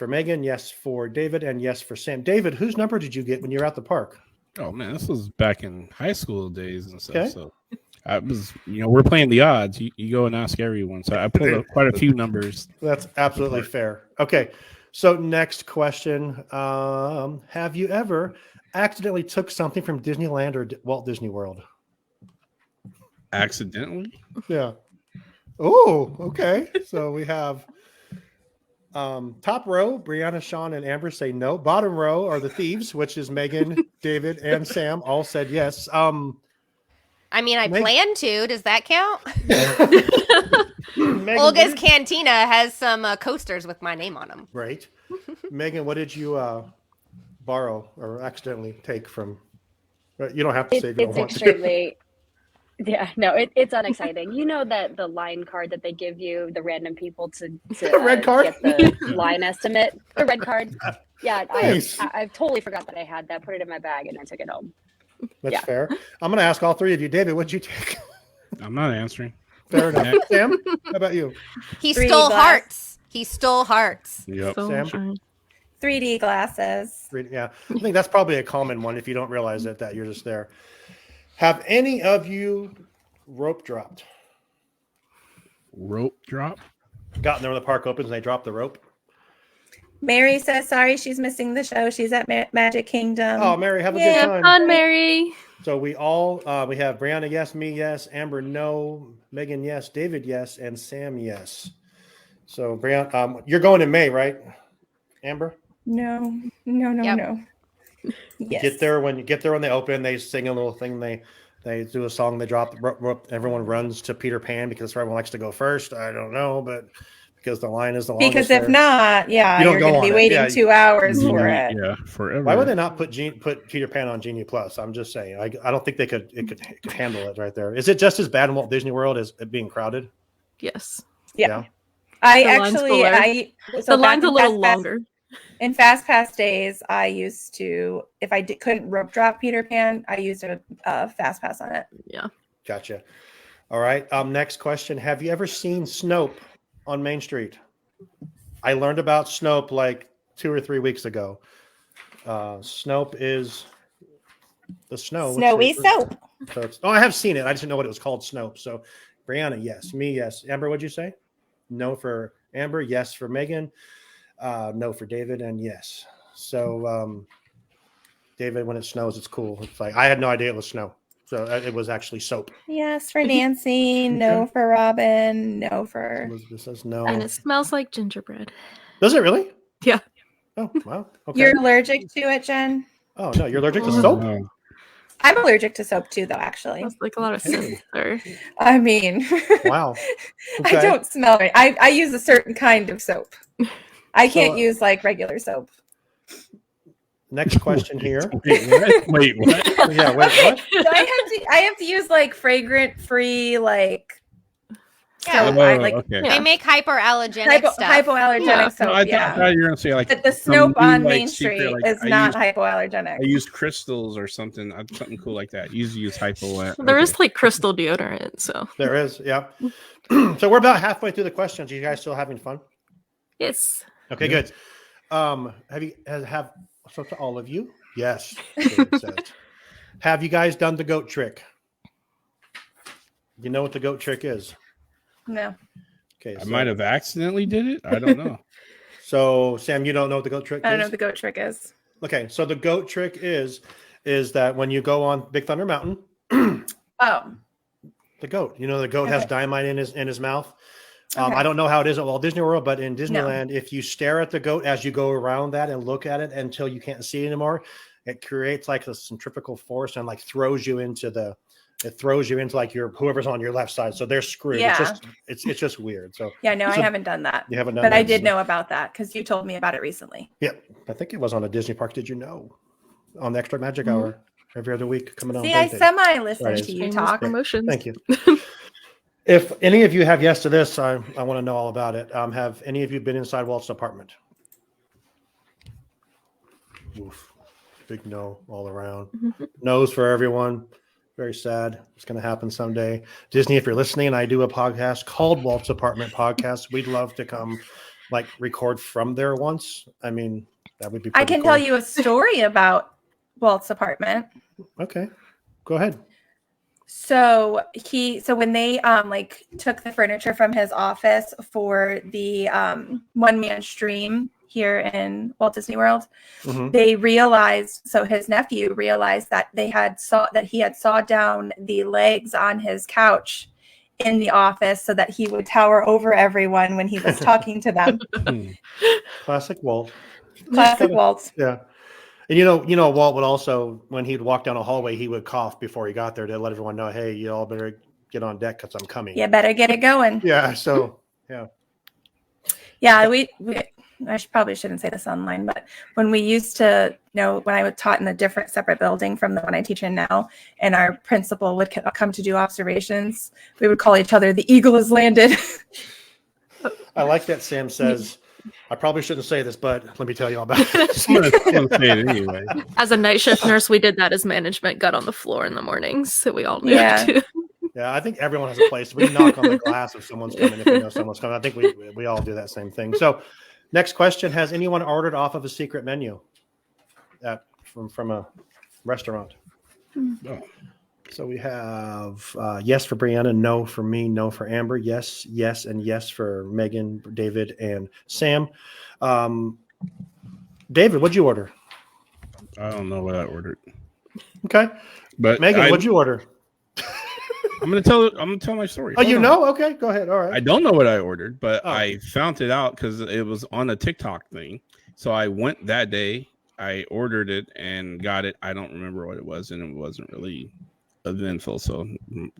Megan, yes for David, and yes for Sam. David, whose number did you get when you were at the park? Oh man, this was back in high school days and stuff. Okay. So I was, we're playing the odds. You go and ask everyone. So I pulled up quite a few numbers. That's absolutely fair. Okay. So next question. Have you ever accidentally took something from Disneyland or Walt Disney World? Accidentally? Yeah. Oh, okay. So we have top row, Brianna, Sean, and Amber say no. Bottom row are the thieves, which is Megan, David, and Sam all said yes. I mean, I Meg- plan to. Does that count? Megan, Olga's what did- Cantina has some coasters with my name on them. Right. Megan, what did you borrow or accidentally take from? You don't have to say if you don't It's want to. extremely, yeah, no, it's unexciting. You know that the line card that they give you, the random people to The red card? get the line estimate, the red card. Yeah, Nice. I totally forgot that I had that. Put it in my bag and I took it home. That's Yeah. fair. I'm going to ask all three of you. David, what'd you take? I'm not answering. Fair enough. Sam, how about you? He 3D stole glass. hearts. He stole hearts. Yep. So Sam? sure. 3D glasses. Yeah, I think that's probably a common one if you don't realize it, that you're just there. Have any of you rope dropped? Rope drop? Gotten there when the park opens and they drop the rope? Mary says sorry, she's missing the show. She's at Magic Kingdom. Oh, Mary, have a Yeah, good Have time. fun, Mary. So we all, we have Brianna, yes, me, yes, Amber, no, Megan, yes, David, yes, and Sam, yes. So Brianna, you're going in May, right, Amber? No. Yep. Yes. Get there when they open. They sing a little thing. They do a song. They drop the rope. Everyone runs to Peter Pan because everyone likes to go first. I don't know, but because the line is the longest. Because if there. not, yeah, You don't you're go going to be on it. waiting Yeah. 2 hours for Yeah, it. yeah, forever. Why would they not put Peter Pan on Genie Plus? I'm just saying. I don't think it could handle it right there. Is it just as bad in Walt Disney World as it being crowded? Yes. Yeah. I The line's actually, fuller. so The line's back a in little Fast Pass- longer. In Fast Pass days, I used to, if I couldn't rope drop Peter Pan, I used a Fast Pass on it. Yeah. Gotcha. All right. Next question. Have you ever seen Snope on Main Street? I learned about Snope like 2 or 3 weeks ago. Snope is the snow. Snowy soap. So I have seen it. I just didn't know what it was called. Snope. So Brianna, yes. Me, yes. Amber, what'd you say? No for Amber. Yes for Megan. No for David, and yes. So David, when it snows, it's cool. It's like I had no idea it was snow. So it was actually soap. Yes for Nancy. No for Robin. No for. Elizabeth says no. And it smells like gingerbread. Does it really? Yeah. Oh, wow. Okay. You're allergic to it, Jen? Oh, no. You're allergic to Oh, soap? No. I'm allergic to soap too, though, actually. That's like a lot of Hey. scent there. I mean, Wow. I don't smell it. I use a certain kind of soap. I can't So, use like regular soap. Next question here. Wait, what? Wait, what? Yeah, wait, what? So I have to use like fragrant free like Yeah, soap. I Oh, like okay. Yeah. They make hyperallergenic stuff. hypoallergenic Yeah. soap. No, I yeah. thought you were gonna say like But the some Snope new, on like, Main secret, Street like, is I not used- hypoallergenic. I use crystals or something, something cool like that. You use hypo. There is like crystal deodorant, so There is. Yeah. So we're about halfway through the questions. Are you guys still having fun? yes. Okay, good. Have so to all of you? Yes. David says. Have you guys done the goat trick? You know what the goat trick is? No. Okay. I might have accidentally did it. I don't know. So Sam, you don't know what the goat trick I don't know is? what the goat trick is. Okay, so the goat trick is that when you go on Big Thunder Mountain, Oh. the goat, the goat has Okay. dynamite in his mouth. Okay. I don't know how it is at Walt Disney World, but in Disneyland, if you stare at the goat as you go around that and look at it until you can't see it anymore, it creates like a centrifugal force and like throws you into the it throws you into like whoever's on your left side, so they're screwed. Yeah. It's just weird. So Yeah, no, I So- haven't done that. you haven't done But that. I did so- know about that because you told me about it recently. Yep, I think it was on a Disney park. Did you know? On the Extra Magic Hour every other week coming on. See, I Thursdays. semi-listened Fridays. to you Shameless talk. promotions. Thank you. If any of you have yes to this, I want to know all about it. Have any of you been inside Walt's apartment? Oof. Big no all around. No's for everyone. Very sad. It's going to happen someday. Disney, if you're listening, I do a podcast called Walt's Apartment Podcast. We'd love to come like record from there once. I mean, that would be I pretty can cool. tell you a story about Walt's apartment. Okay. Go ahead. So when they like took the furniture from his office for the one-man stream here in Walt Disney World, Mhm. they realized, so his nephew realized that he had sawed down the legs on his couch in the office so that he would tower over everyone when he was talking to them. Classic Walt. Classic Walt. Yeah. And you know, Walt would also, when he'd walk down a hallway, he would cough before he got there to let everyone know, hey, you all better get on deck because I'm coming. You better get it going. Yeah. So, yeah. Yeah, probably shouldn't say this online, but when we used to, when I was taught in a different separate building from the one I teach in now, and our principal would come to do observations, we would call each other the eagle has landed. I like that Sam says, I probably shouldn't say this, but let me tell you all about it. I'm gonna say it anyway. As a night shift nurse, we did that as management got on the floor in the mornings, so we all knew Yeah. too. Yeah, I think everyone has a place. We knock on the glass if someone's coming, if we know someone's coming. I think we all do that same thing. So, next question: has anyone ordered off of a secret menu from a restaurant? No. So we have yes for Brianna, no for me, no for Amber, yes, yes, and yes for Megan, David, and Sam. David, what'd you order? I don't know what I ordered, Okay, but Megan, what'd you order? I'm gonna tell my story. Oh, Hold you on. know? Okay, go ahead. All right. I don't know what I ordered, but Oh. I found it out because it was on a TikTok thing. So I went that day. I ordered it and got it. I don't remember what it was, and it wasn't really eventful. So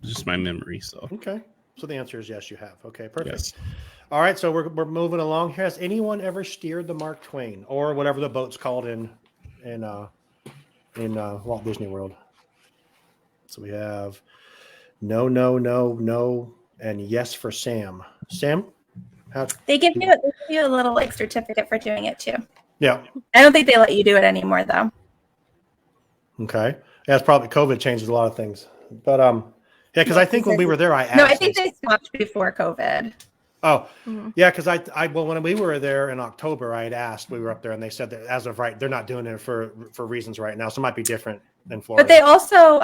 just my memory. So Okay. So the answer is yes, you have. Okay, perfect. yes. All right, so we're moving along here. Has anyone ever steered the Mark Twain or whatever the boat's called in Walt Disney World? So we have no, no, no, no, and yes for Sam. Sam, how? They give you a little like certificate for doing it too. Yeah. I don't think they let you do it anymore though. Okay. Yeah, it's probably COVID changes a lot of things, but yeah, because I think when we were there, I asked. No, I think they stopped before COVID. Oh, yeah, because well, when we were there in October, I had asked. We were up there, and they said that as of right, they're not doing it for reasons right now, so it might be different in Florida. But they also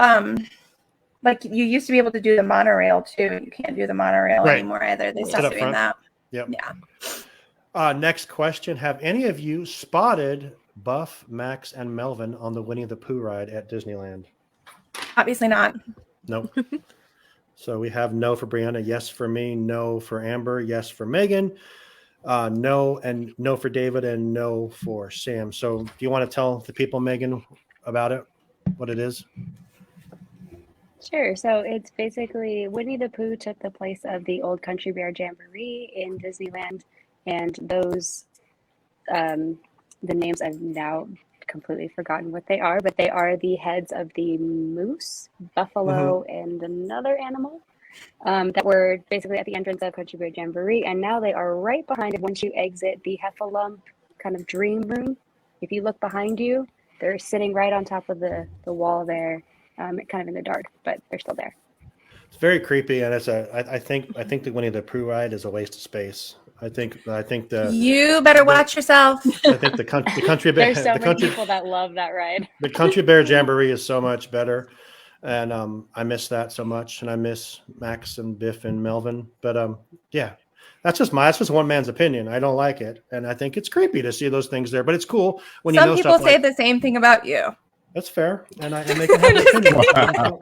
like you used to be able to do the monorail too. You can't do the monorail Right. anymore either. They Sit stopped up doing front. that. Yep. Yeah. Next question: have any of you spotted Buff, Max, and Melvin on the Winnie the Pooh ride at Disneyland? Obviously not. Nope. So we have no for Brianna, yes for me, no for Amber, yes for Megan, no and no for David, and no for Sam. So do you want to tell the people, Megan, about it, what it is? Sure. So it's basically Winnie the Pooh took the place of the old Country Bear Jamboree in Disneyland, and those, the names I've now completely forgotten what they are, but they are the heads of the moose, buffalo, and another animal that were basically at the entrance of Country Bear Jamboree, and now they are right behind it once you exit the Heffalump kind of dream room. If you look behind you, they're sitting right on top of the wall there, kind of in the dark, but they're still there. It's very creepy, and I think the Winnie the Pooh ride is a waste of space. I think You better watch yourself. I think the country bear There's so many people that love that ride. the Country Bear Jamboree is so much better, and I miss that so much, and I miss Max and Biff and Melvin. But yeah, that's just one man's opinion. I don't like it, and I think it's creepy to see those things there. But it's cool when you Some know people stuff say like the same thing about you. that's fair, and they can have an opinion,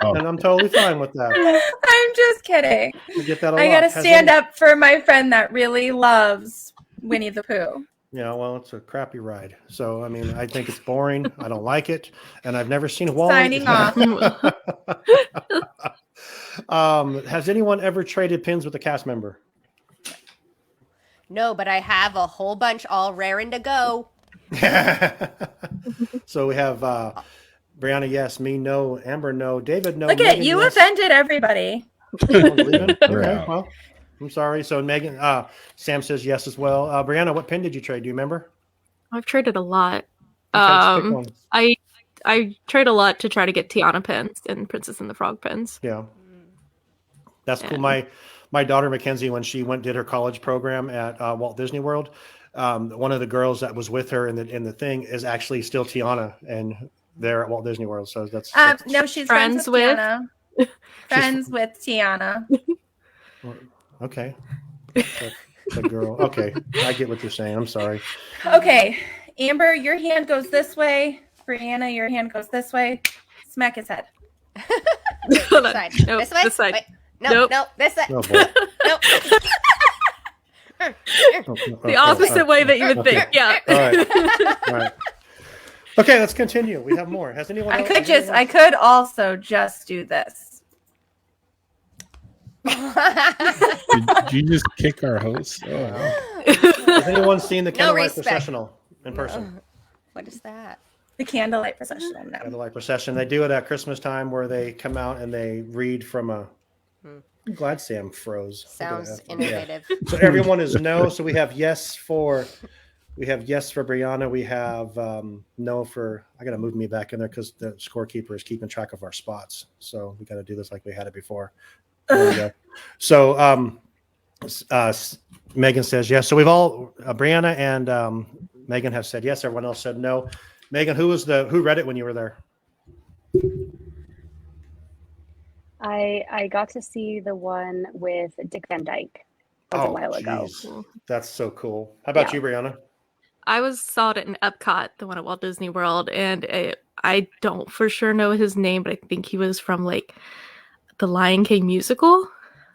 and I'm totally fine with that. I'm just kidding. I get that a I lot. gotta Has stand any- up for my friend that really loves Winnie the Pooh. Yeah, well, it's a crappy ride. So I mean, I think it's boring. I don't like it, and I've never seen Wally. Signing off. Has anyone ever traded pins with a cast member? No, but I have a whole bunch all raring to go. So we have Brianna, yes. Me, no. Amber, no. David, no. Look at Megan, you yes. offended everybody. Someone's leaving? We're Okay, out. well, I'm sorry. So Megan, Sam says yes as well. Brianna, what pin did you trade? Do you remember? I've traded a lot. Okay, just pick one. I trade a lot to try to get Tiana pins and Princess and the Frog pins. Yeah, that's cool. Yeah. My daughter Mackenzie, when she did her college program at Walt Disney World, one of the girls that was with her in the thing is actually still Tiana, and they're at Walt Disney World. So that's No, she's friends with Tiana. Friends with Tiana. okay. The girl. Okay, I get what you're saying. I'm sorry. Okay, Amber, your hand goes this way. Brianna, your hand goes this way. Smack his head. Hold on. Side. Nope, This way? this side. Wait. No, Nope. no, this way. Oh, boy. Nope. The opposite way that you would Okay. think. Yeah. All right. All right. Okay, let's continue. We have more. Has anyone? I could also just do this. Did you just kick our host? Oh, wow. Has anyone seen the Candlelight respect. Processional in person? What is that? The candlelight procession. No. Candlelight Procession. They do it at Christmas time where they come out and they read from a. I'm glad Sam froze. Sounds Yeah. innovative. So everyone is no. So we have yes for Brianna. We have no for. I got to move me back in there because the scorekeeper is keeping track of our spots. So we got to do this like we had it before. There we go. So Megan says yes. So we've all Brianna and Megan have said yes. Everyone else said no. Megan, who read it when you were there? I got to see the one with Dick Van Dyke. That was a while ago. Geez. That's so cool. How about Yeah. you, Brianna? I saw it in Epcot, the one at Walt Disney World, and I don't for sure know his name, but I think he was from like the Lion King musical,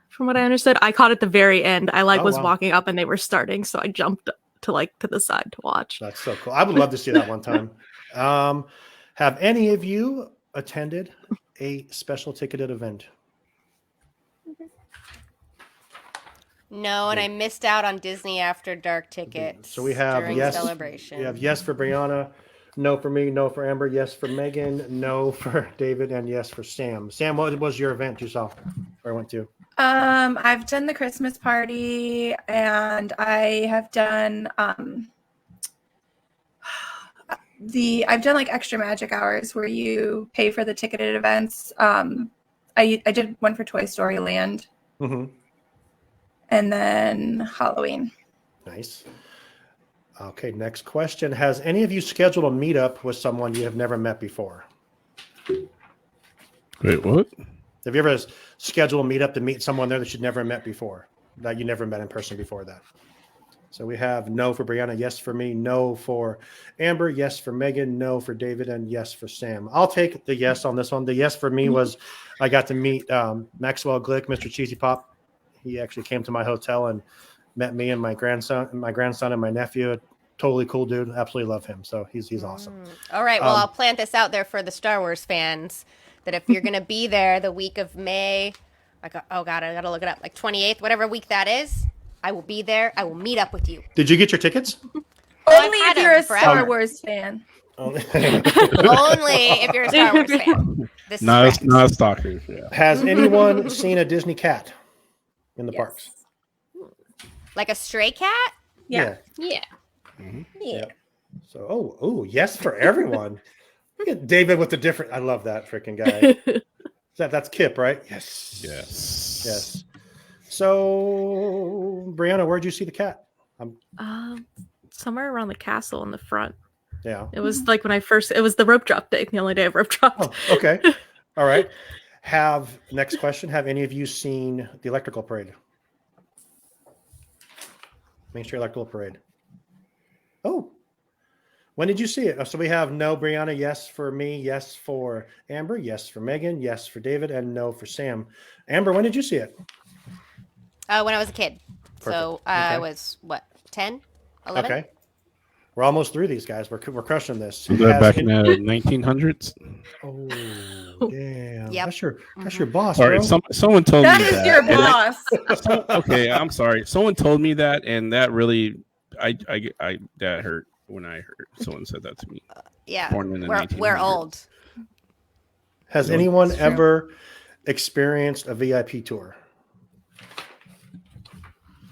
from what I understood. I caught it at the very end. I was wow. walking up and they were starting, so I jumped to the side to watch. That's so cool. I would love to see that one time. Have any of you attended a special ticketed event? No, and I missed out on Disney After Dark tickets. So we have during yes. Celebration. We have yes for Brianna, no for me, no for Amber, yes for Megan, no for David, and yes for Sam. Sam, what was your event you saw or went to? I've done the Christmas party, and I have done I've done like extra magic hours where you pay for the ticketed events. I did one for Toy Story Land, Mm-hmm. and then Halloween. Nice. Okay, next question. Has any of you scheduled a meetup with someone you have never met before? Wait, what? Have you ever scheduled a meetup to meet someone there that you'd never met before, that you never met in person before that? So we have no for Brianna, yes for me, no for Amber, yes for Megan, no for David, and yes for Sam. I'll take the yes on this one. The yes for me was I got to meet Maxwell Glick, Mr. Cheesy Pop. He actually came to my hotel and met me and my grandson and my nephew. Totally cool dude. Absolutely love him. So he's awesome. All right, well, I'll plant this out there for the Star Wars fans that if you're going to be there the week of May, I got to look it up, like 28th, whatever week that is, I will be there. I will meet up with you. Did you get your tickets? Only I've had if you're a them forever. Star Wars fan. Only if you're a Star Wars fan. This is correct. Not stalkers. Yeah. Has anyone seen a Disney cat in the parks? Like a stray cat? Yeah. Yeah. Yeah. So, yes for everyone. Look at David with the different. I love that freaking guy. That's Kip, right? Yes. Yes. So, Brianna, where'd you see the cat? Somewhere around the castle in the front. Yeah. It was like it was the rope drop day, the only day I've rope dropped. Oh, okay. All right. Next question. Have any of you seen the electrical parade? Main Street Electrical Parade. Oh, when did you see it? So we have no Brianna, yes for me, yes for Amber, yes for Megan, yes for David, and no for Sam. Amber, when did you see it? When I was a kid. So Perfect. I Okay. was, 10? 11? Okay. We're almost through these guys. We're crushing this. Was that Has back it- in the 1900s? Oh, damn. Yep. That's your boss, Sorry, bro. someone told That me is that. your and that- boss. okay, I'm sorry. Someone told me that, and that really, that hurt when I heard someone said that to me. Yeah, Born in the we're 1900s. old. Has No, anyone it's true. ever experienced a VIP tour?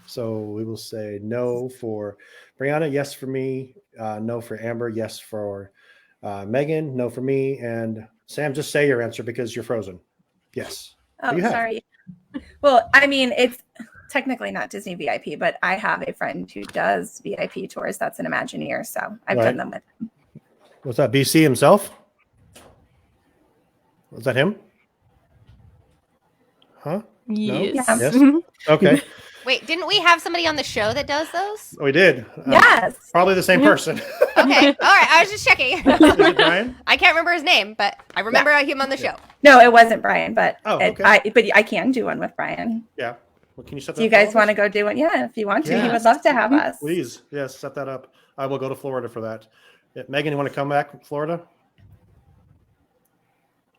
So we will say no for Brianna, yes for me, no for Amber, yes for Megan, no for me, and Sam. Just say your answer because you're frozen. Yes. Oh, You have. sorry. Well, I mean, it's technically not Disney VIP, but I have a friend who does VIP tours. That's an Imagineer, so I've Right. done them with him. Was that BC himself? Was that him? Huh? Yes. Yes. Okay. Wait, didn't we have somebody on the show that does those? We did. Yes. Probably the same person. Okay, all right. I was just checking. Is it Brian? I can't remember his name, but I remember him on the show. No, it wasn't Brian, but Oh, okay. I can do one with Brian. Yeah. Well, can you set that Do you up for all guys of want to us? go do one? Yeah, if you want to, he Yes. would love to have us. Please. Yes, set that up. I will go to Florida for that. Yeah, Megan, you want to come back from Florida?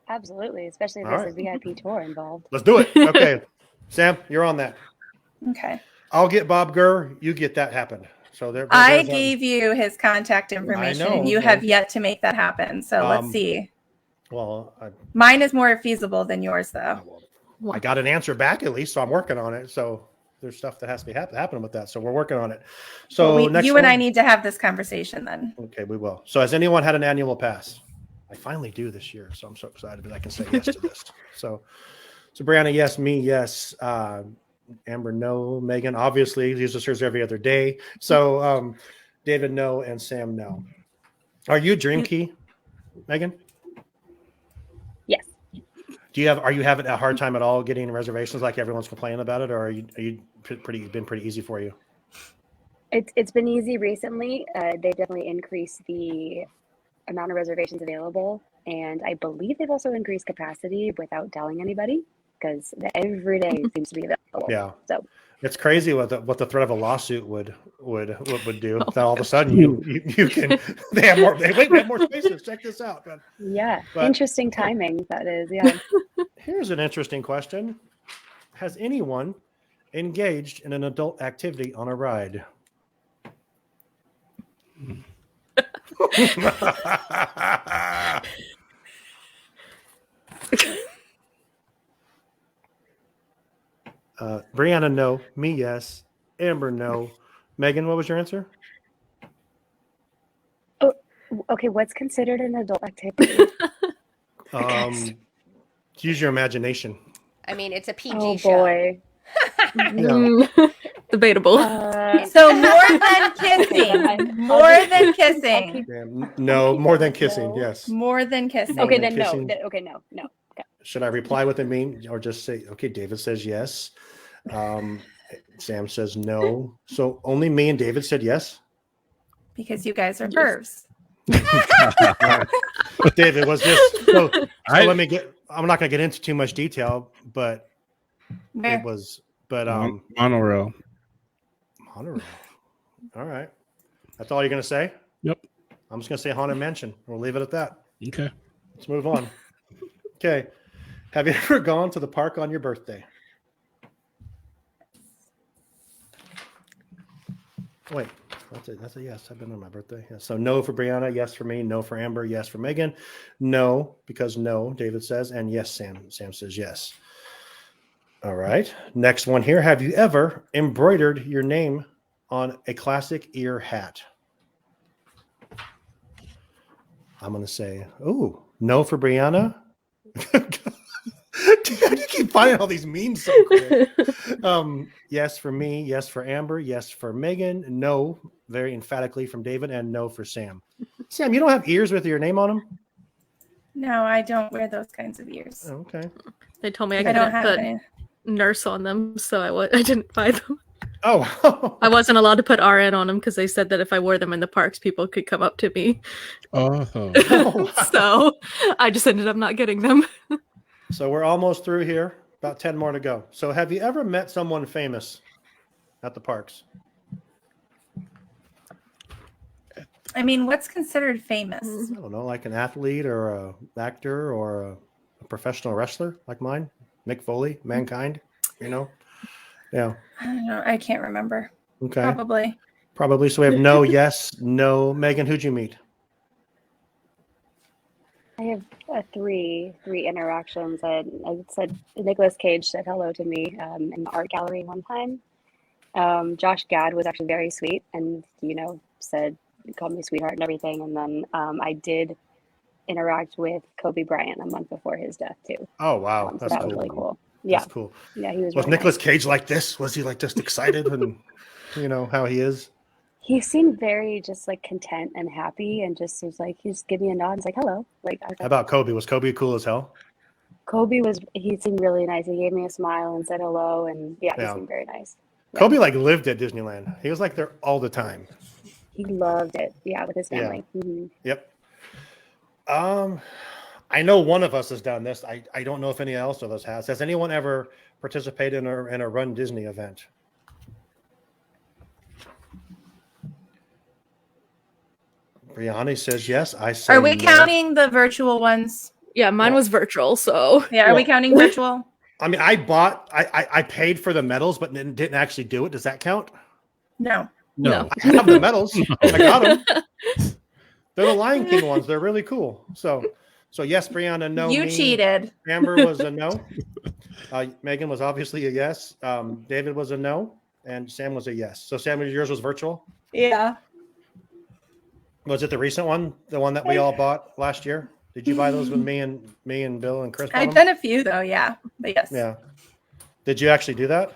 Absolutely, especially if All there's a VIP tour involved. Let's do it. Okay. Sam, you're on that. Okay. I'll get Bob Gurr. You get that happen. So there. I there's gave you his contact information, know, and you okay. have yet to make that happen. So let's Um, see. Well, Mine is more feasible than yours, though. I got an answer back at least, so I'm working on it. So there's stuff that has to be happening with that. So we're working on it. So Well, next you and I one- need to have this conversation then. Okay, we will. So has anyone had an annual pass? I finally do this year, so I'm so excited that I can say yes to this. So Brianna, yes. Me, yes. Amber, no. Megan, obviously, uses hers every other day. So David, no, and Sam, no. Are you Dream Key, Megan? Yes. Are you having a hard time at all getting reservations like everyone's complaining about it, or are you been pretty easy for you? It's been easy recently. They definitely increased the amount of reservations available, and I believe they've also increased capacity without telling anybody because every day seems to be available. Yeah. So It's crazy what the threat of a lawsuit would do. That all of a sudden you can we have more spaces. Check this out. yeah, But- interesting timing that is. Yeah. Here's an interesting question. Has anyone engaged in an adult activity on a ride? Brianna, no. Me, yes. Amber, no. Megan, what was your answer? Okay, what's considered an adult activity? Use your imagination. I mean, it's a PG Oh show. boy. Debatable. So more than kissing. More than kissing. No, more than kissing. Yes. More than kissing. Okay, than then no. kissing. Okay, no. Okay. Should I reply with a mean or just say, okay, David says yes. Sam says no. So only me and David said yes. Because you guys are pervs. David was just so let me get. I'm not going to get into too much detail, but Where? it was. But Monorail. Monorail. All right, that's all you're going to say. Yep. I'm just going to say Haunted Mansion. We'll leave it at that. Okay. Let's move on. Okay. Have you ever gone to the park on your birthday? Wait, that's a yes. I've been on my birthday. Yes. So no for Brianna, yes for me, no for Amber, yes for Megan. No, because no, David says, and yes, Sam. Sam says yes. All right. Next one here. Have you ever embroidered your name on a classic ear hat? I'm going to say, oh, no for Brianna. Dude, you keep finding all these memes so quick. Yes for me, yes for Amber, yes for Megan, no, very emphatically from David, and no for Sam. Sam, you don't have ears with your name on them? No, I don't wear those kinds of ears. Oh, okay. They told me I I couldn't don't have put any. nurse on them, so I didn't buy them. Oh. I wasn't allowed to put RN on them because they said that if I wore them in the parks, people could come up to me. Oh. So I just ended up not getting them. So we're almost through here. About 10 more to go. So have you ever met someone famous at the parks? I mean, what's considered famous? I don't know, like an athlete or a actor or a professional wrestler like mine, Mick Foley, Mankind. You know, yeah. I don't know. I can't remember. Okay, Probably. So we have no, yes, no. Megan, who'd you meet? I have three interactions. I said Nicolas Cage said hello to me in the art gallery one time. Josh Gad was actually very sweet, and said called me sweetheart and everything. And then I did interact with Kobe Bryant a month before his death too. Oh wow, So that's that cool. was really cool. Yeah, That's cool. yeah, he was. Was really Nicolas nice. Cage like this? Was he like just excited and how he is? He seemed very just like content and happy, and just was like he just gave me a nod. He's like hello. Like How about Kobe? Was Kobe cool as hell? He seemed really nice. He gave me a smile and said hello, and he Yeah. seemed very nice. Kobe like lived at Disneyland. He was like there all the time. He loved it. Yeah, with his Yeah. family. Mhm. Yep. I know one of us has done this. I don't know if any else of us has. Has anyone ever participated in a Run Disney event? Brianna says yes. I say Are we no. counting the virtual ones? Yeah, mine was virtual, so Yeah, are we Well- counting virtual? I mean, I paid for the medals, but didn't actually do it. Does that count? No. no. I have the medals. I got them. They're the Lion King ones. They're really cool. So yes, Brianna, no. You me. cheated. Amber was a no. Megan was obviously a yes. David was a no, and Sam was a yes. So Sam, yours was virtual. Yeah. Was it the recent one, the one that we all bought last year? Did you buy those with me and Bill and Chris? bought I've them? done a few though, yeah. But yes. Yeah. Did you actually do that?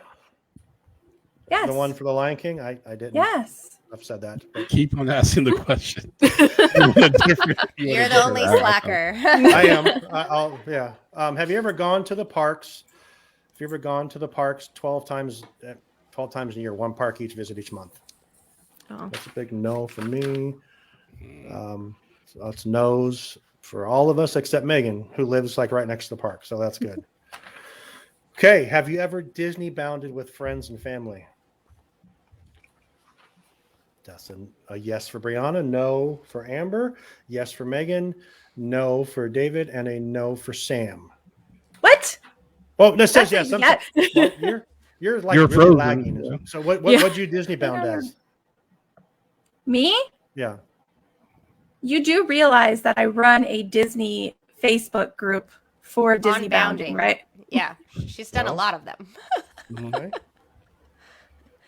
Yes. The one for the Lion King? I didn't. Yes. I've said that. But Keep on asking the question. You're the only slacker. I am. I'll yeah. Have you ever gone to the parks? Have you ever gone to the parks 12 times a year, one park each visit each month? Oh. That's a big no for me. So that's no's for all of us except Megan, who lives like right next to the park. So that's good. Okay. Have you ever Disney bounded with friends and family? That's a yes for Brianna, no for Amber, yes for Megan, no for David, and a no for Sam. What? Oh, no, it says That's yes. a yes. Well, you're like You're really frozen. lagging. So what Yeah. what'd you Disney bound as? Me? Yeah. You do realize that I run a Disney Facebook group for Disney Bounding, Bounding. right? Yeah, she's done a Well. lot of them. Okay.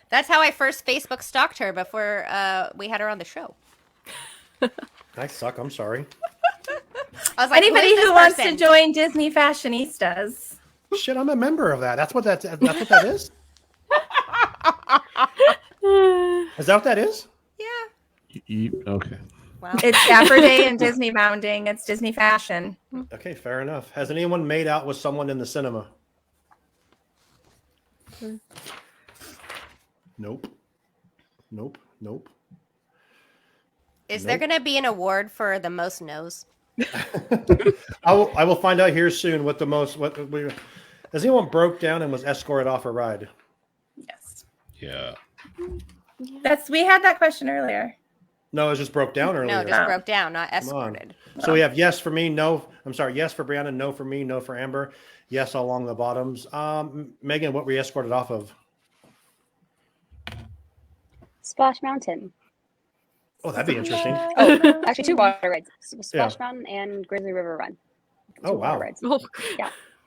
That's how I first Facebook stalked her before we had her on the show. I suck. I'm sorry. I was like, Anybody "Who is who this wants to person?" join Disney Fashionistas. Shit, I'm a member of that. That's what that is. Is that what that is? Yeah. Okay. Wow. It's Dapper Day and Disney Bounding. It's Disney Fashion. Okay, fair enough. Has anyone made out with someone in the cinema? Nope. Nope. Nope. Is there going to be an award for the most no's? I will find out here soon what the most has anyone broke down and was escorted off a ride? Yes. Yeah. We had that question earlier. No, it just broke down earlier. No, just Oh. broke down, not Come on. escorted. So we have yes for me, no. I'm sorry, yes for Brianna, no for me, no for Amber, yes along the bottoms. Megan, what were you escorted off of? Splash Mountain. Oh, that'd be interesting. Oh, actually, two water rides: Splash Yeah. Mountain and Grizzly River Run. Oh, Two water wow. rides. Oh,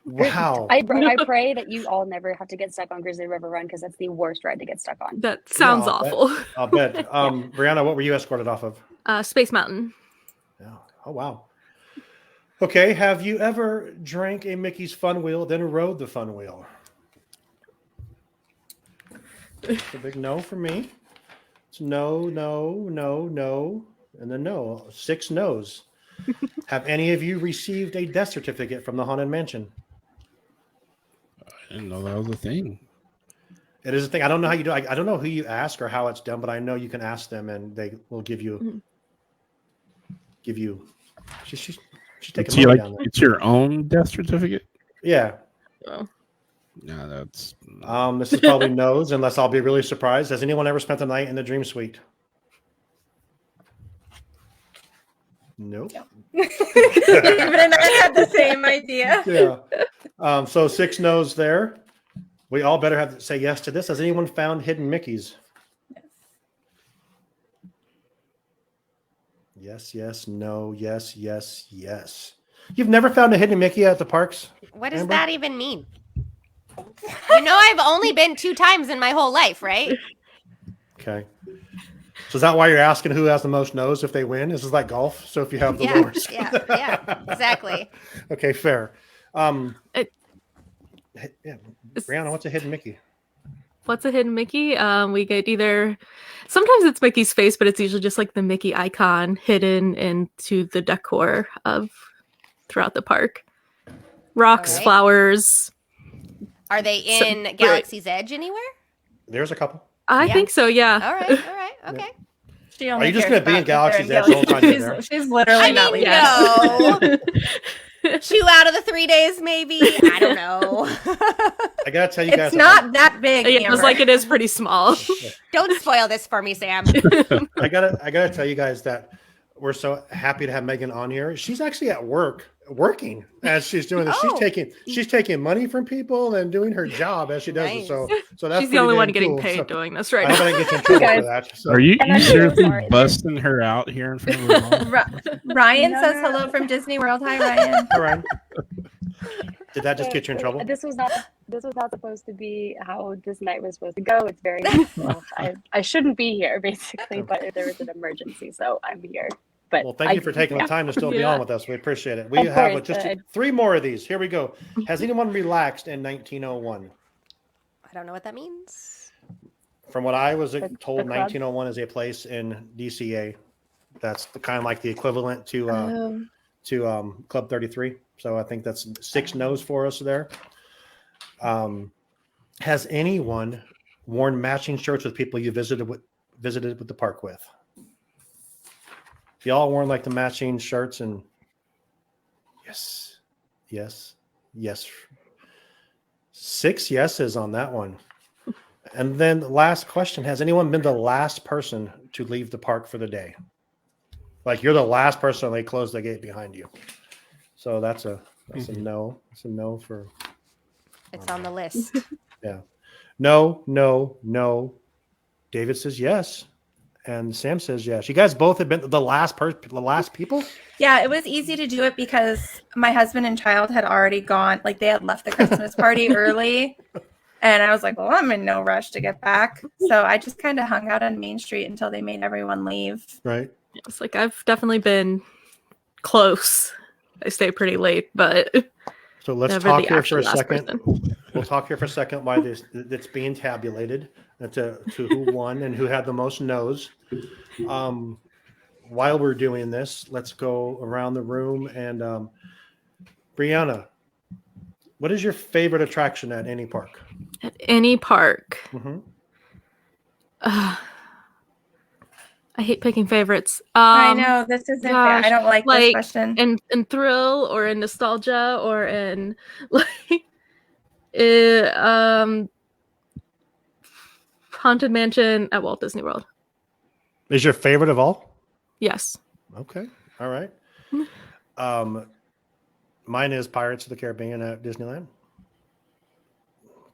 Wow. I pray that you all never have to get stuck on Grizzly River Run because that's the worst ride to get stuck on. that sounds I'll bet. awful. I'll bet. Brianna, what were you escorted off of? Space Mountain. Yeah. Oh, wow. Okay. Have you ever drank a Mickey's Fun Wheel, then rode the Fun Wheel? It's a big no for me. It's no, no, no, no, and then no. 6 no's. Have any of you received a death certificate from the Haunted Mansion? I didn't know that was a thing. It is a thing. I don't know how you do. I don't know who you ask or how it's done, but I know you can ask them and they will give you. She's taking It's, money like, down there. it's your own death certificate? Yeah. Oh. No, that's This is probably no's, unless I'll be really surprised. Has anyone ever spent the night in the Dream Suite? Nope. David and I had the same idea. Yeah. So 6 no's there. We all better have to say yes to this. Has anyone found hidden Mickeys? Yes, yes, no, yes, yes, yes. You've never found a hidden Mickey at the parks? What does Amber? that even mean? You know, I've only been 2 times in my whole life, right? Okay. So is that why you're asking who has the most no's if they win? This is like golf. So if you have the lowest. Yeah, exactly. Okay, fair. Yeah. Brianna, what's a hidden Mickey? What's a hidden Mickey? We get either sometimes it's Mickey's face, but it's usually just like the Mickey icon hidden into the decor of throughout the park. Rocks, Alright. flowers. Are they in Galaxy's Edge anywhere? There's a couple. I think so, yeah. All right, okay. She Are only you just cares going to be in about Galaxy's Peter Edge and the whole time you're there? She's literally I not mean, leaving. no. 2 out of the 3 days, maybe. I don't know. I got to tell you guys. It's not that big. Yeah, it was Amber. like it is pretty small. Don't spoil this for me, Sam. I gotta tell you guys that we're so happy to have Megan on here. She's actually at work, working as she's doing this. Oh. She's taking money from people and doing her job as she does it. Nice. So that's She's the only pretty one damn getting cool. paid So doing this right I hope I now. didn't get you in trouble Guys. for that. So, Are you And I'm so seriously sorry. busting her out here in front of her mom? Ryan No, says no, no. hello from Disney World. Hi, Ryan. all right. Did that just get you in trouble? This was not supposed to be how this night was supposed to go. It's very well, I shouldn't be here basically, but there was an emergency, so I'm here. But Well, thank you for taking the time to still be Yeah. on with us. We appreciate it. We Of have course, just 3 more of these. Here we go. Has anyone relaxed in 1901? I don't know what that means. From what I was The told, club? 1901 is a place in DCA. That's kind of like the equivalent to Club 33. So I think that's 6 no's for us there. Has anyone worn matching shirts with people you visited with the park with? Y'all worn like the matching shirts and yes. 6 yeses on that one. And then the last question, has anyone been the last person to leave the park for the day? Like you're the last person and they close the gate behind you. So that's a no. It's a no for It's on the list. no. David says yes. And Sam says yes. You guys both have been the last people? Yeah, it was easy to do it because my husband and child had already gone. Like they had left the Christmas party early. And I was like, well, I'm in no rush to get back. So I just kind of hung out on Main Street until they made everyone leave. Right. It's like I've definitely been close. I stay pretty late, but So let's never talk the here for a actual last second. person. We'll talk here for a second why it's being tabulated to who won and who had the most no's. While we're doing this, let's go around the room and Brianna, what is your favorite attraction at any park? At any park. Mm-hmm. I hate picking favorites. I know this isn't fair. gosh, I don't like this like, question. in thrill or in nostalgia or in like Haunted Mansion at Walt Disney World. Is your favorite of all? Yes. Okay. All right. Mine is Pirates of the Caribbean at Disneyland.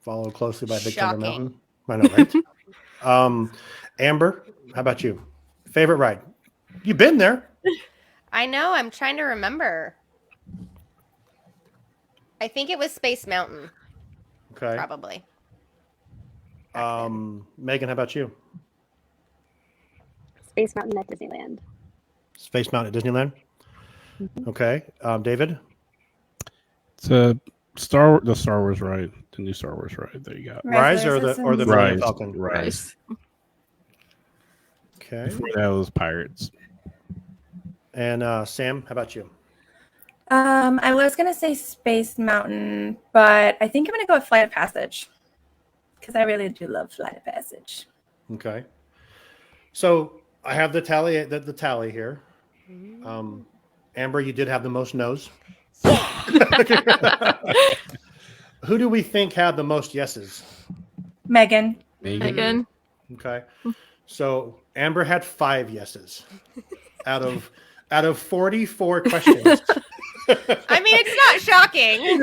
Followed closely by Big Thunder Shocking. Mountain. I know, right? Amber, how about you? Favorite ride? You've been there. I know. I'm trying to remember. I think it was Space Mountain, Okay. probably. Megan, how about you? Space Mountain at Disneyland. Space Mountain at Disneyland. Okay. David? It's the Star Wars ride, the new Star Wars ride that you got. Rise or the Resistance. Millennium Falcon? Rise. Okay. Before that was Pirates. And Sam, how about you? I was gonna say Space Mountain, but I think I'm gonna go with Flight of Passage because I really do love Flight of Passage. Okay. So I have the tally here. Amber, you did have the most no's. Who do we think had the most yeses? Megan. Megan. Okay. So Amber had 5 yeses out of out of 44 questions. I mean, it's not shocking.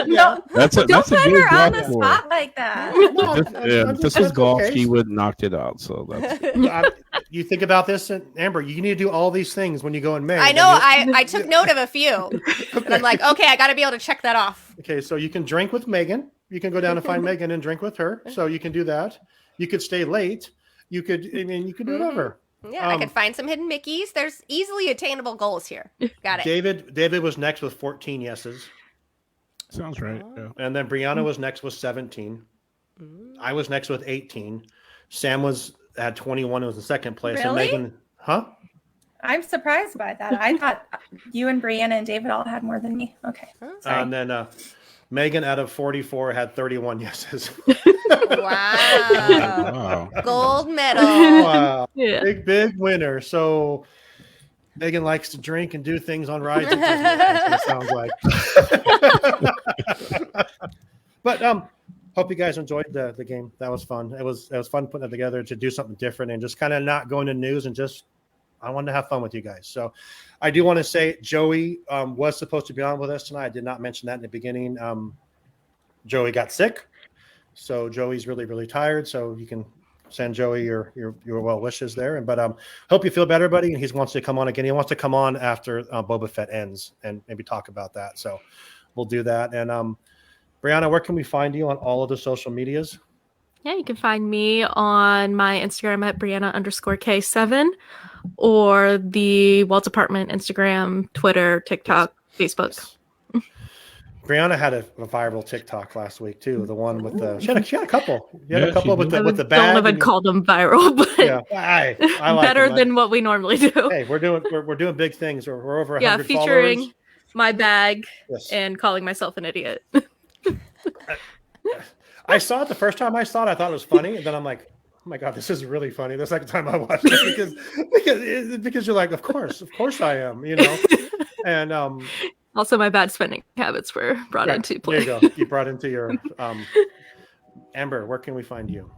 No, That's a don't put good her on golf the score. spot like that. No, If this was golf, he would knocked it out. So that's You think about this, and Amber, you need to do all these things when you go in May. I and know. then I took note of a few. And I'm like, okay, I got to be able to check that off. Okay, so you can drink with Megan. You can go down and find Megan and drink with her. So you can do that. You could stay late. You could do whatever. Yeah, I could find some hidden Mickeys. There's easily attainable goals here. Got it. David was next with 14 yeses. sounds right. Yeah. And then Brianna was next with 17. I was next with 18. Sam had 21 and was in second place. And Really? Megan, huh? I'm surprised by that. I thought you and Brianna and David all had more than me. Okay. Sorry. And then Megan out of 44 had 31 yeses. Wow. Wow. Gold medal. Wow. Yeah. Big winner. So Megan likes to drink and do things on rides. At Disney, it sounds like. But hope you guys enjoyed the game. That was fun. It was fun putting it together to do something different and just kind of not go into news and just I wanted to have fun with you guys. So I do want to say Joey was supposed to be on with us tonight. I did not mention that in the beginning. Joey got sick. So Joey's really, really tired. So you can send Joey your well wishes there. But hope you feel better, buddy. And he wants to come on again. He wants to come on after Boba Fett ends and maybe talk about that. So we'll do that. And Brianna, where can we find you on all of the social medias? Yeah, you can find me on my Instagram at Brianna_K7 or the Waltz Apartment Instagram, Twitter, TikTok, Facebook. Yes. Brianna had a viral TikTok last week too. The one with the she had a couple. You had a couple with the bag. I don't even call them viral, but yeah, I like better them. than what we normally do. Hey, we're doing big things. We're over 100 featuring followers. my bag Yes. and calling myself an idiot. I saw it the first time I saw it. I thought it was funny, and then I'm like, oh my god, this is really funny. The second time I watched it because you're like, of course I am, you know, and Also, my bad spending habits were brought into play. There you go. You brought into your Amber. Where can we find you?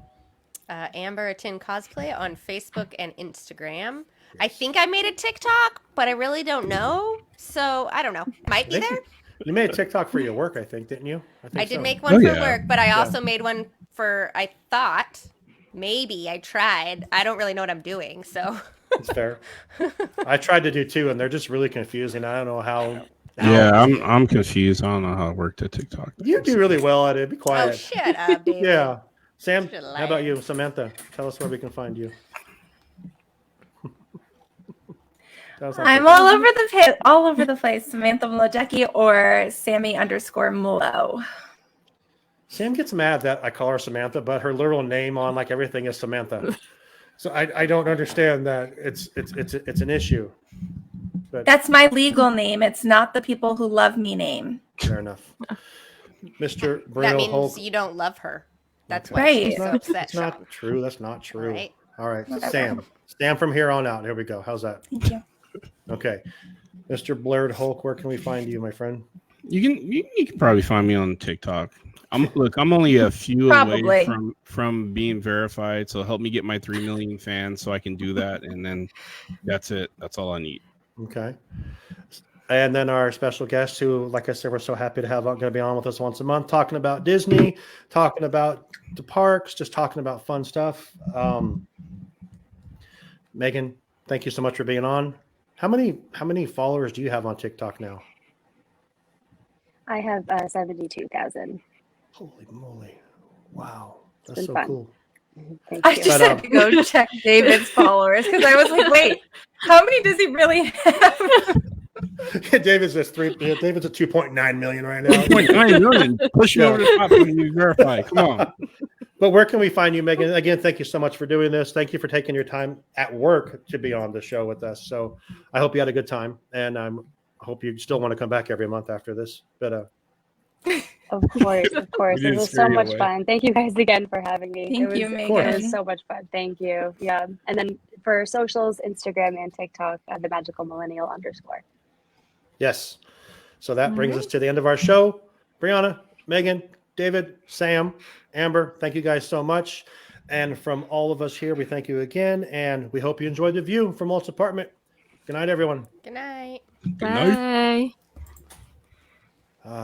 Amber Tin Cosplay on Facebook and Instagram. I think I made a TikTok, but I really don't know. So I don't know. Might be there. You made a TikTok for your work, I think, didn't you? I did so. make one for yeah. work, but I also made one for, I thought, maybe I tried. I don't really know what I'm doing, so. It's fair. I tried to do two, and they're just really confusing. I don't know how. Yeah, I'm confused. I don't know how it worked at TikTok. You do really well at it. Be quiet. Oh, shut up, David. Yeah. Sam, Should've how about you? Samantha, tell us where we can find you. I'm all over the place. Samantha Mlodecki or Sammy_Mulo. Sam gets mad that I call her Samantha, but her literal name on like everything is Samantha. So I don't understand that it's an issue. But That's my legal name. It's not the people who love me name. fair enough. Mr. That Bruno means Hulk. you don't love her. That's Okay. why Right. she's so upset, That's Sean. not true. That's not true. Right. All right. Whatever. Sam from here on out. Here we go. How's that? Thank you. Okay. Mr. Blurred Hulk, where can we find you, my friend? You can probably find me on TikTok. I'm only a few Probably. away from being verified, so help me get my 3 million fans so I can do that, and then that's it. That's all I need. Okay. And then our special guest, who, like I said, we're so happy to have going to be on with us once a month, talking about Disney, talking about the parks, just talking about fun stuff. Megan, thank you so much for being on. How many followers do you have on TikTok now? I have 72,000. Holy moly! Wow, that's been so fun. cool. Thank I you. just But, had to go check David's followers because I was like, wait, how many does he really have? David's at 2.9 million right now. 2.9 million. Push me over the top when you verify. Come on. But where can we find you, Megan? Again, thank you so much for doing this. Thank you for taking your time at work to be on the show with us. So I hope you had a good time, and I hope you still want to come back every month after this. But Of course. We didn't It was scare so you much away. fun. Thank you guys again for having me. Thank you, It Megan. was so much fun. Thank you. Yeah. And then for socials, Instagram and TikTok, the magical millennial _. yes, so that brings us to the end of our show. Brianna, Megan, David, Sam, Amber, thank you guys so much. And from all of us here, we thank you again, and we hope you enjoyed the view from Walt's apartment. Good night, everyone. Good night. Good night. Bye.